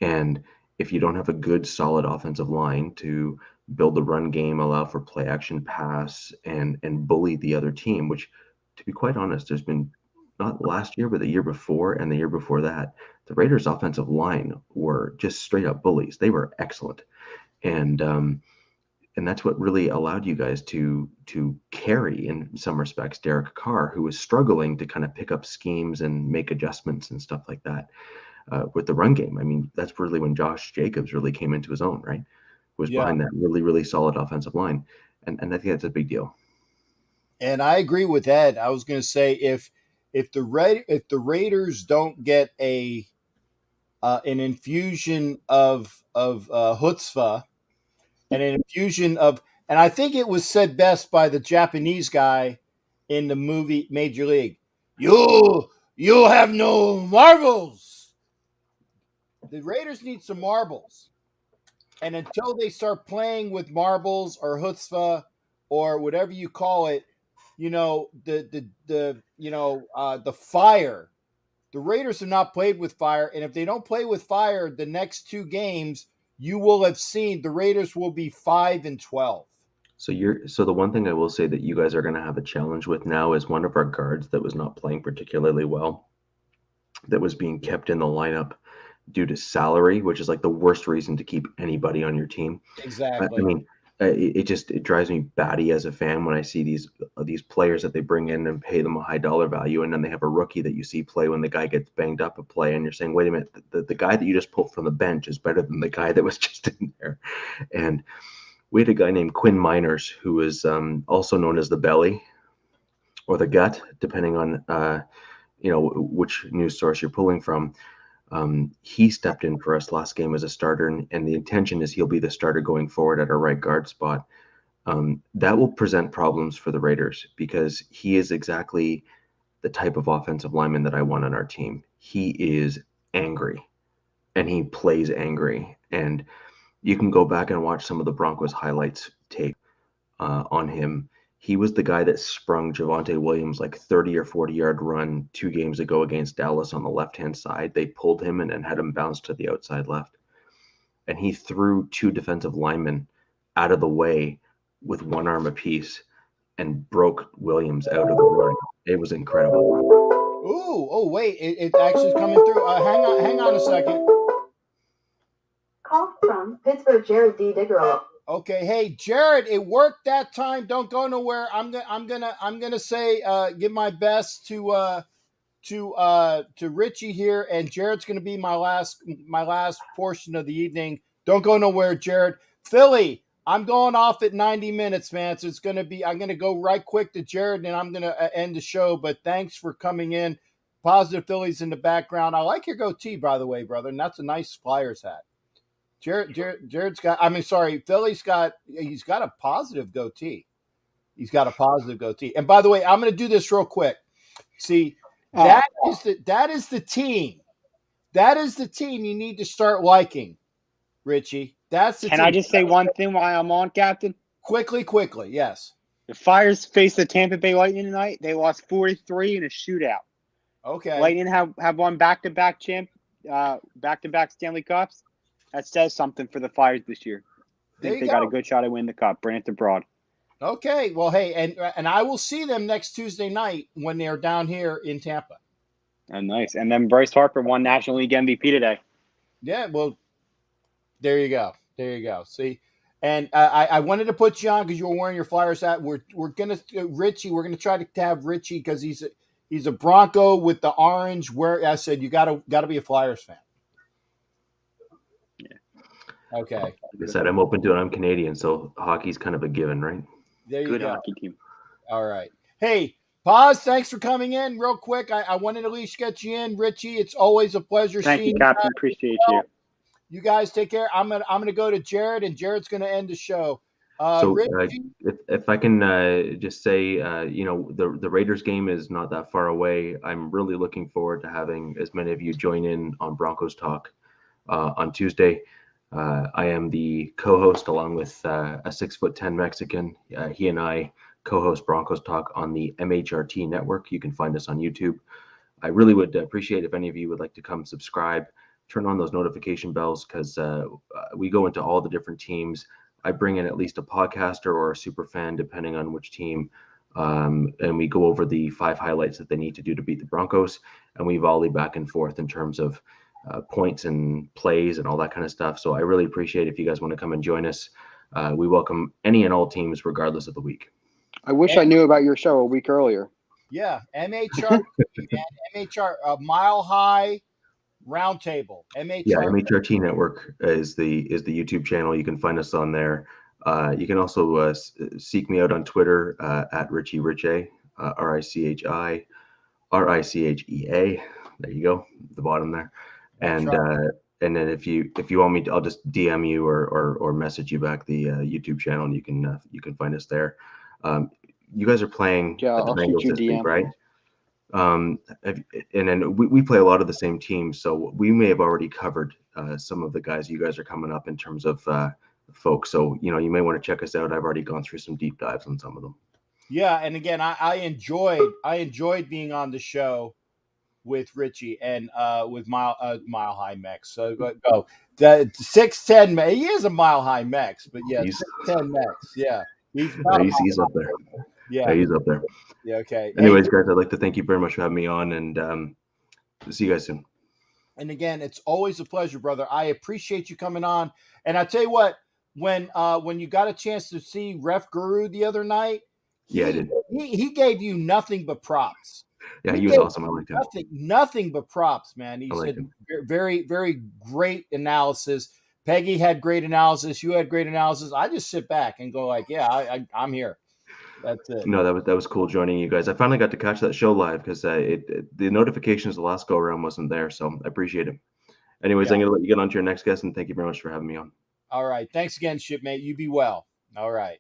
And if you don't have a good, solid offensive line to build the run game, allow for play action pass, and bully the other team, which, to be quite honest, there's been not last year, but the year before and the year before that, the Raiders' offensive line were just straight up bullies. They were excellent. And that's what really allowed you guys to carry, in some respects, Derek Carr, who was struggling to kind of pick up schemes and make adjustments and stuff like that with the run game. I mean, that's really when Josh Jacobs really came into his own, right? Was behind that really, really solid offensive line. And I think that's a big deal. And I agree with Ed. I was going to say if the Raiders don't get an infusion of chutzpah and an infusion of, and I think it was said best by the Japanese guy in the movie Major League. You have no marbles. The Raiders need some marbles. And until they start playing with marbles or chutzpah or whatever you call it, the fire. The Raiders have not played with fire, and if they don't play with fire the next 2 games, you will have seen the Raiders will be 5-12. So the one thing I will say that you guys are going to have a challenge with now is one of our guards that was not playing particularly well, that was being kept in the lineup due to salary, which is like the worst reason to keep anybody on your team. Exactly. I mean, it drives me batty as a fan when I see these players that they bring in and pay them a high dollar value, and then they have a rookie that you see play when the guy gets banged up a play, and you're saying, wait a minute, the guy that you just pulled from the bench is better than the guy that was just in there. And we had a guy named Quinn Miners, who is also known as the belly or the gut, depending on which news source you're pulling from. He stepped in for us last game as a starter, and the intention is he'll be the starter going forward at our right guard spot. That will present problems for the Raiders because he is exactly the type of offensive lineman that I want on our team. He is angry, and he plays angry. And you can go back and watch some of the Broncos highlights tape on him. He was the guy that sprung Javonte Williams like 30 or 40-yard run 2 games ago against Dallas on the left-hand side. They pulled him and had him bounce to the outside left. And he threw 2 defensive linemen out of the way with 1 arm apiece and broke Williams out of the run. It was incredible. Wait, it actually is coming through. Hang on a second. Call from Pittsburgh, Jared D. Diggerell. Okay, hey Jared, it worked that time. Don't go nowhere. I'm gonna say give my best to Richie here, and Jared's gonna be my last portion of the evening. Don't go nowhere, Jared. Philly, I'm going off at 90 minutes, man. So I'm gonna go right quick to Jared, and I'm gonna end the show. But thanks for coming in. Positive Phillies in the background. I like your goatee, by the way, brother, and that's a nice Flyers hat. Jared's got, Philly's got, he's got a positive goatee. And by the way, I'm going to do this real quick. See, that is the team. That is the team you need to start liking, Richie. That's the Can team. I just say one thing while I'm on, Captain? Quickly, yes. The Flyers faced the Tampa Bay Lightning tonight. They lost 4-3 in a shootout. Okay. Lightning have won back-to-back Stanley Cups. That says something for the Flyers this year. I think they got a good shot at winning the cup. Bring it to Broad. Okay. Well, hey, and I will see them next Tuesday night when they're down here in Tampa. Oh, nice. And then Bryce Harper won National League MVP today. Yeah, well, there you go. See, and I wanted to put you on because you were wearing your Flyers hat. We're gonna try to have Richie because he's a Bronco with the orange. Where I said you gotta be a Flyers fan. Okay. Like I said, I'm open to it. I'm Canadian, so hockey's kind of a given, right? There you Good go. hockey team. All right. Hey, Paz, thanks for coming in real quick. I wanted to at least get you in. Richie, it's always a pleasure seeing you. Thank you, Captain. Appreciate you. You guys take care. I'm gonna go to Jared, and Jared's gonna end the show. If I can just say, the Raiders game is not that far away. I'm really looking forward to having as many of you join in on Broncos Talk on Tuesday. I am the co-host along with a 6'10" Mexican. He and I co-host Broncos Talk on the MHRT network. You can find us on YouTube. I really would appreciate if any of you would like to come subscribe, turn on those notification bells, because we go into all the different teams. I bring in at least a podcaster or a super fan, depending on which team, and we go over the 5 highlights that they need to do to beat the Broncos, and we volley back and forth in terms of points and plays and all that kind of stuff. So I really appreciate if you guys want to come and join us. We welcome any and all teams, regardless of the week. I wish I knew about your show a week earlier. Yeah, MHR, man, MHR, Mile High Roundtable. MHR. Yeah, MHRT Network is the YouTube channel. You can find us on there. You can also seek me out on Twitter at Richie Richey, RICHI RICHEA. There you go, the bottom there. And and then if you want me, I'll just DM you or message you back the YouTube channel, and you can find us there. You guys are playing Yeah, at the I'll shoot Bengals you this week, DM. right? And then we play a lot of the same teams, so we may have already covered some of the guys you guys are coming up in terms of folks. So you may want to check us out. I've already gone through some deep dives on some of them. Yeah, and again, I enjoyed being on the show with Richie and with Mile High Mex. So go the 6'10". He is a Mile High Mex, but yeah, 6'10" Mex. Yeah, he's up there. Yeah, he's up there. Yeah, okay. Anyways, guys, I'd like to thank you very much for having me on, and see you guys soon. And again, it's always a pleasure, brother. I appreciate you coming on. And I tell you what, when you got a chance to see Ref Guru the other night, I did. He gave you nothing but props. Yeah, he was awesome. I liked him. Nothing but props, man. He said very, very great analysis. Peggy had great analysis. You had great analysis. I just sit back and go like, yeah, I'm here. That's it. No, that was cool joining you guys. I finally got to catch that show live because the notifications the last go around wasn't there, so I appreciate it. Anyways, I'm gonna let you get on to your next guest, and thank you very much for having me on. All right, thanks again, shipmate. You be well. All right,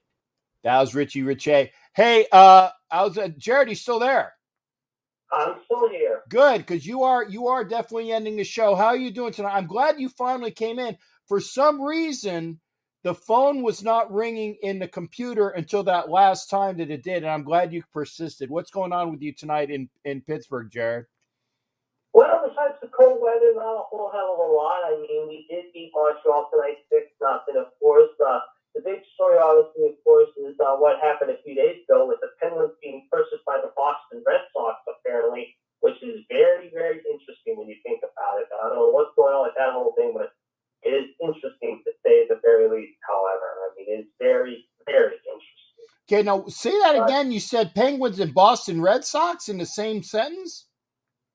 that was Richie Richey. Hey, Jared, you still there? I'm still here. Good, because you are definitely ending the show. How are you doing tonight? I'm glad you finally came in. For some reason, the phone was not ringing in the computer until that last time that it did, and I'm glad you persisted. What's going on with you tonight in Pittsburgh, Jared? Well, besides the cold weather, not a whole hell of a lot. I mean, we did beat Montreal tonight 6-0. Of course, the big story, obviously, of course, is what happened a few days ago with the Penguins being purchased by the Boston Red Sox, apparently, which is very, very interesting when you think about it. I don't know what's going on with that whole thing, but it is interesting to say at the very least, however. I mean, it's very, very interesting. Okay, now say that again. You said Penguins and Boston Red Sox in the same sentence?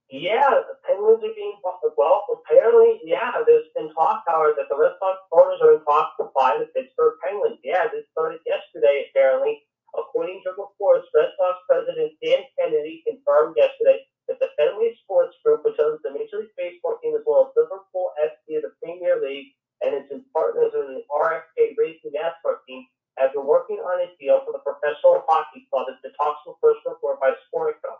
Yeah, the Penguins are being, well, apparently, yeah, there's been talk, Howard, that the Red Sox owners are in talks to buy the Pittsburgh Penguins. Yeah, this started yesterday, apparently. According to reports, Red Sox President Dan Kennedy confirmed yesterday that the Fenway Sports Group, which owns the Major League Baseball team as well as Liverpool FC of the Premier League, and its partners in the RFK Racing NASCAR team, have been working on a deal for the professional hockey club as the talks were first reported by Sportico.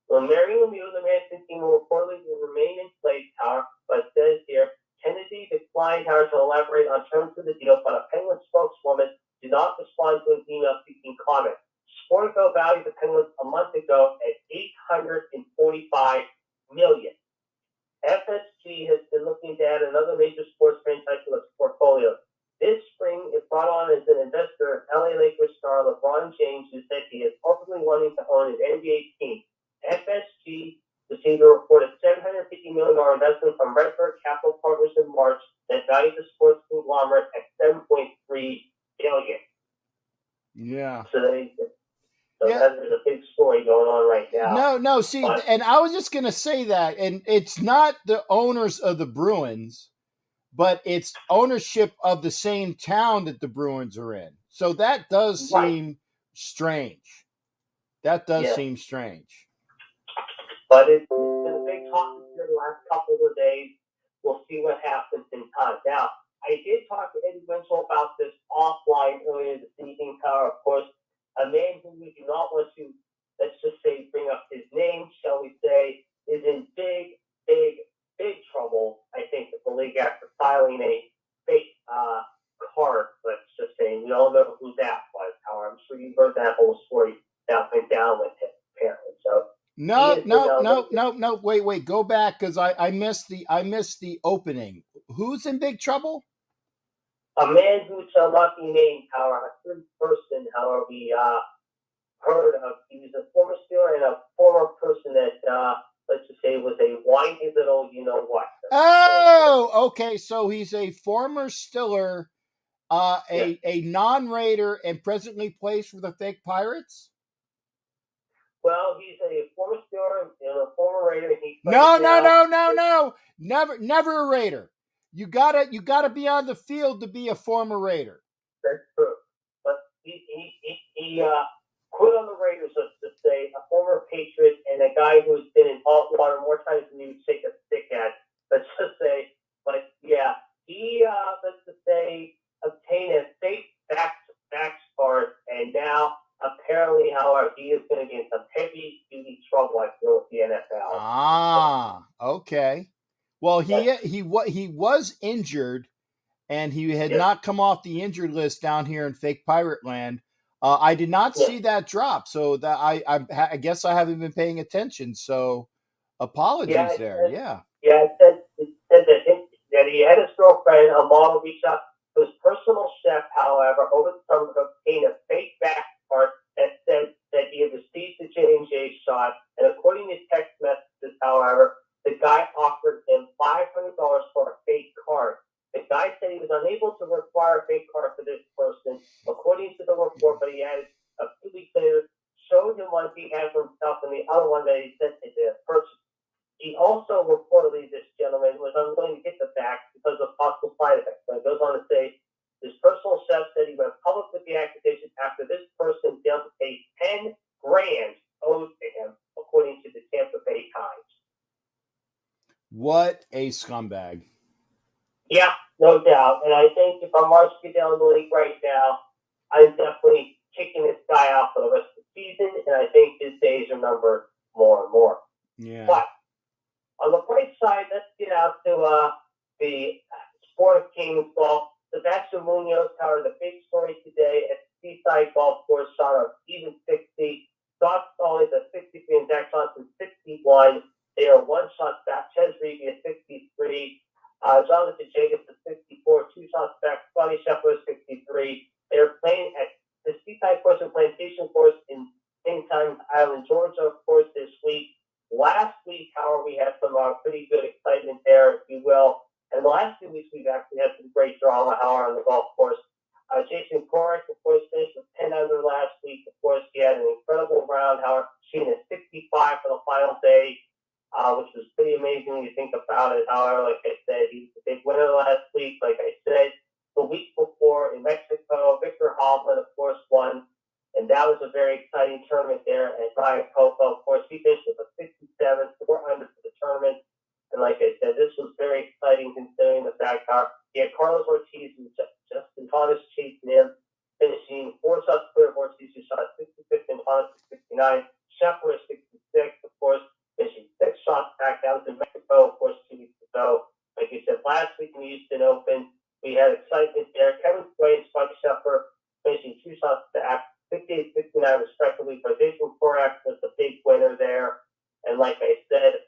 Well, Mary Lemieux, the management team, will reportedly remain in place, however, but it says here, Kennedy declined, however, to elaborate on terms of the deal, but a Penguin spokeswoman did not respond to an email seeking comment. Sportico valued the Penguins a month ago at $845 million. FSG has been looking to add another major sports franchise to its portfolio. This spring, it brought on as an investor LA Lakers star LeBron James, who said he is ultimately wanting to own an NBA team. FSG received a reported $750 million investment from Redbird Capital Partners in March that valued the sports conglomerate at $7.3 billion. Yeah. So that is a big story going on right now. No. See, and I was just going to say that, and it's not the owners of the Bruins, but it's ownership of the same town that the Bruins are in. So that does seem strange. That does seem strange. But it's been a big talk here the last couple of days. We'll see what happens in time. Now, I did talk to Eddie Winchell about this offline earlier this evening. Of course, a man who we do not want to, let's just say, bring up his name, shall we say, is in big, big, big trouble, I think, with the league after filing a fake card, let's just say. We all know who that was. However, I'm sure you've heard that whole story that went down with him, apparently. So No. Wait. Go back because I missed the opening. Who's in big trouble? A man who shall not be named, however, a third person, however, we heard of. He was a former Steeler and a former person that, let's just say, was a whiny little, you know what. Oh, okay. So he's a former Steeler a non-Raider and presently plays for the fake Pirates? Well, he's a former Steeler and a former Raider. No. Never a Raider. You gotta be on the field to be a former Raider. That's true. But he quit on the Raiders, let's just say, a former Patriot and a guy who's been in hot water more times than you would shake a stick at. Let's just say, but yeah, he let's just say obtained a fake back card, and now apparently, however, he is going to get in some heavy duty trouble, I feel, with the NFL. Ah, okay. Well, he was injured, and he had not come off the injured list down here in fake Pirate Land. I did not see that drop, so that I guess I haven't been paying attention. So apologies there. Yeah, it said that he had his girlfriend, a model, reach out to his personal chef, however, over the summer to obtain a fake back card that said that he had received the J&J shot. And according to text messages, however, the guy offered him $500 for a fake card. The guy said he was unable to require a fake card for this person, according to the report, but he added a few weeks later, showed him one he had for himself and the other one that he sent to the person. He also reportedly, this gentleman, was unwilling to get the back because of possible side effects. So it goes on to say, his personal chef said he went public with the accusation after this person failed to pay $10,000 owed to him, according to the Tampa Bay Times. What a scumbag. Yeah, no doubt. And I think if I'm Mark Goodell in the league right now, I'm definitely kicking this guy out for the rest of the season, and I think his days are numbered more and more. Yeah. But on the bright side, let's get out to the Sport of Kings golf. Sebastian Munoz, however, the big story today at Seaside Golf Course, shot a even 60. Scott Stallings at 63 and Zach Johnson 61. They are one shot back. Ches Reavie at 63. Jonathan Jacobs at 64. Two shots back. Scotty Scheffler at 63. They're playing at the Seaside Course and Plantation Course in Kingstown Island, Georgia, of course, this week. Last week, however, we had some pretty good excitement there, if you will. And the last 2 weeks, we've actually had some great drama, however, on the golf course. Jason Korek, of course, finished with 10 under last week. Of course, he had an incredible round, however, shooting a 65 for the final day, which was pretty amazing when you think about it. However, like I said, he was the big winner last week. Like I said, the week before in Mexico, Victor Hovland, of course, won. And that was a very exciting tournament there at Ryan Coco. Of course, he finished with a 67, 4 under for the tournament. And like I said, this was very exciting considering the fact that he had Carlos Ortiz and Justin Thomas chasing him, finishing 4 shots clear of Ortiz, who shot 65 and Thomas at 69. Scheffler 66, of course, finishing 6 shots back. That was in Mexico, of course, 2 weeks ago. Like you said, last week in the Houston Open, we had excitement there. Kevin Sway and Spike Scheffler finishing 2 shots back, 68, 69 respectively. But Jason Korek was the big winner there. And like I said,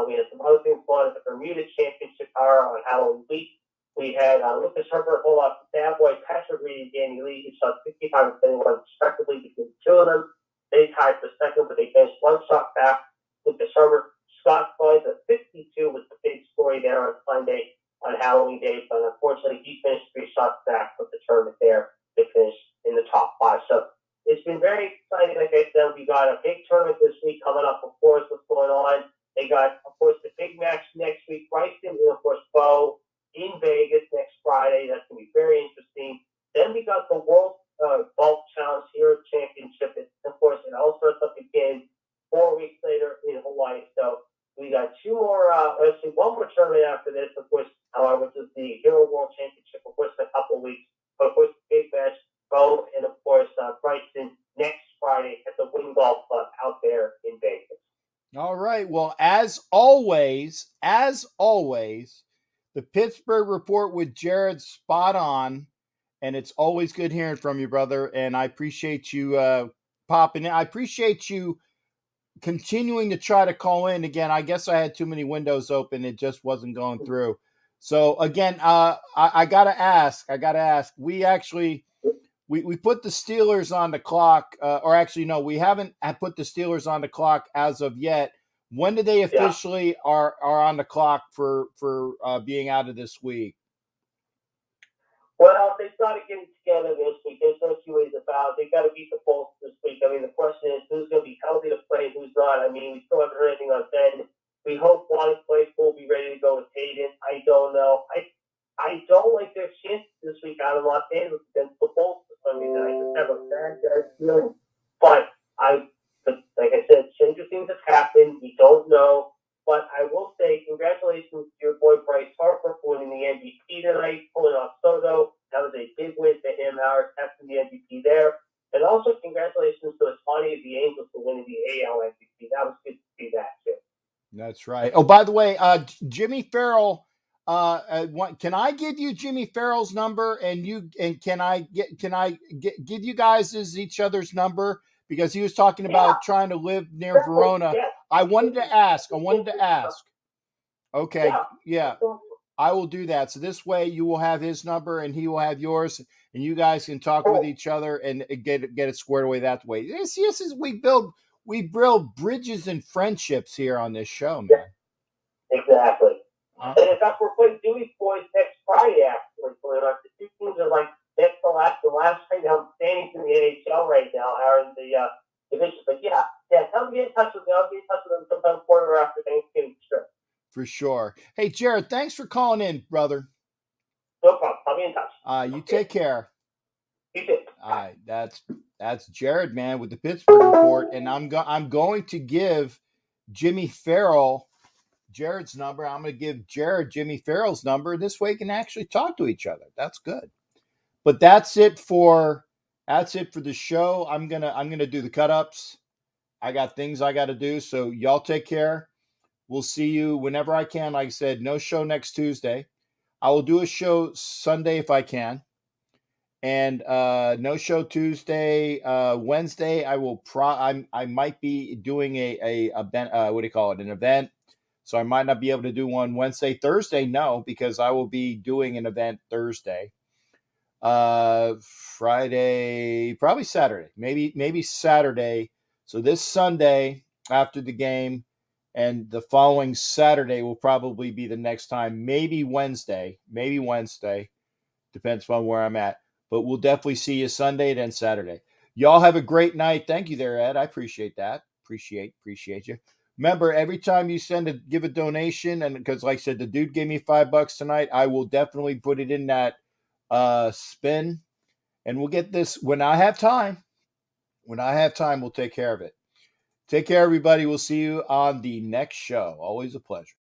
we had some other things going at the Bermuda Championship Hour on Halloween week. We had Lucas Herbert hold off the bad boy Patrick Reed and Danny Lee, who shot 65 and 71 respectively between the two of them. They tied for second, but they finished 1 shot back. Lucas Herbert, Scott Boyd at 52 was the big story there on Sunday on Halloween Day, but unfortunately he finished 3 shots back with the tournament there to finish in the top 5. So it's been very exciting. Like I said, we got a big tournament this week coming up. Of course, what's going on? They got, of course, the big match next week. Bryson and, of course, Bo in Vegas next Friday. That's going to be very interesting. Then we got the World Golf Challenge Hero Championship. Of course, it all starts up again 4 weeks later in Hawaii. So we got 2 more, actually 1 more tournament after this, of course, which is the Hero World Championship, of course, in a couple of weeks. But, of course, the big match, Bo and, of course, Bryson next Friday at the Wing Golf Club out there in Vegas. All right. Well, as always, the Pittsburgh Report with Jared spot on, and it's always good hearing from you, brother. And I appreciate you popping in. I appreciate you continuing to try to call in. Again, I guess I had too many windows open. It just wasn't going through. So again, I gotta ask. We actually. We put the Steelers on the clock, or actually, no, we haven't put the Steelers on the clock as of yet. When do they officially are on the clock for being out of this week? Well, they got to get it together this week. There's no two ways about it. They got to beat the Colts this week. I mean, the question is who's going to be healthy to play and who's not. I mean, we still haven't heard anything on Ben. We hope Lonnie Claypool will be ready to go with Hayden. I don't know. I don't like their chances this week out of Los Angeles against the Colts for some reason. I just have a bad feeling. But like I said, stranger things have happened. We don't know. But I will say congratulations to your boy Bryce Harper for winning the MVP tonight, pulling off Soto. That was a big win for him. Howard capturing the MVP there. And also congratulations to Otani of the Angels for winning the AL MVP. That was good to see that too. That's right. Oh, by the way, Jimmy Farrell. Can I give you Jimmy Farrell's number, and can I give you guys each other's number, because he was talking about trying to live near Verona. Yeah. I wanted to ask. Okay, yeah, I will do that. So this way, you will have his number, and he will have yours, and you guys can talk with each other and get it squared away that way. This is we build bridges and friendships here on this show, man. Exactly. And in fact, we're playing Dewey's boys next Friday, actually. The two teams are like next to last right now, standing in the NHL right now, are in the division. But yeah, come get in touch with me. I'll be in touch with them sometime quarter after Thanksgiving. Sure. For sure. Hey, Jared, thanks for calling in, brother. No problem. I'll be in touch. You take care. You too. All right, that's Jared, man, with the Pittsburgh report, and I'm going to give Jimmy Farrell Jared's number. I'm going to give Jared Jimmy Farrell's number. This way, we can actually talk to each other. That's good. But that's it for the show. I'm gonna do the cut-ups. I got things I got to do. So y'all take care. We'll see you whenever I can. Like I said, no show next Tuesday. I will do a show Sunday if I can. And no show Tuesday. Wednesday, I will I might be doing a event, what do you call it? An event. So I might not be able to do one Wednesday. Thursday, no, because I will be doing an event Thursday. Friday, probably Saturday. Maybe Saturday. So this Sunday after the game, and the following Saturday will probably be the next time. Maybe Wednesday. Depends on where I'm at. But we'll definitely see you Sunday, then Saturday. Y'all have a great night. Thank you there, Ed. I appreciate that. Appreciate you. Remember, every time you give a donation, and because like I said, the dude gave me $5 tonight, I will definitely put it in that spin, and we'll get this when I have time. We'll take care of it. Take care, everybody. We'll see you on the next show. Always a pleasure.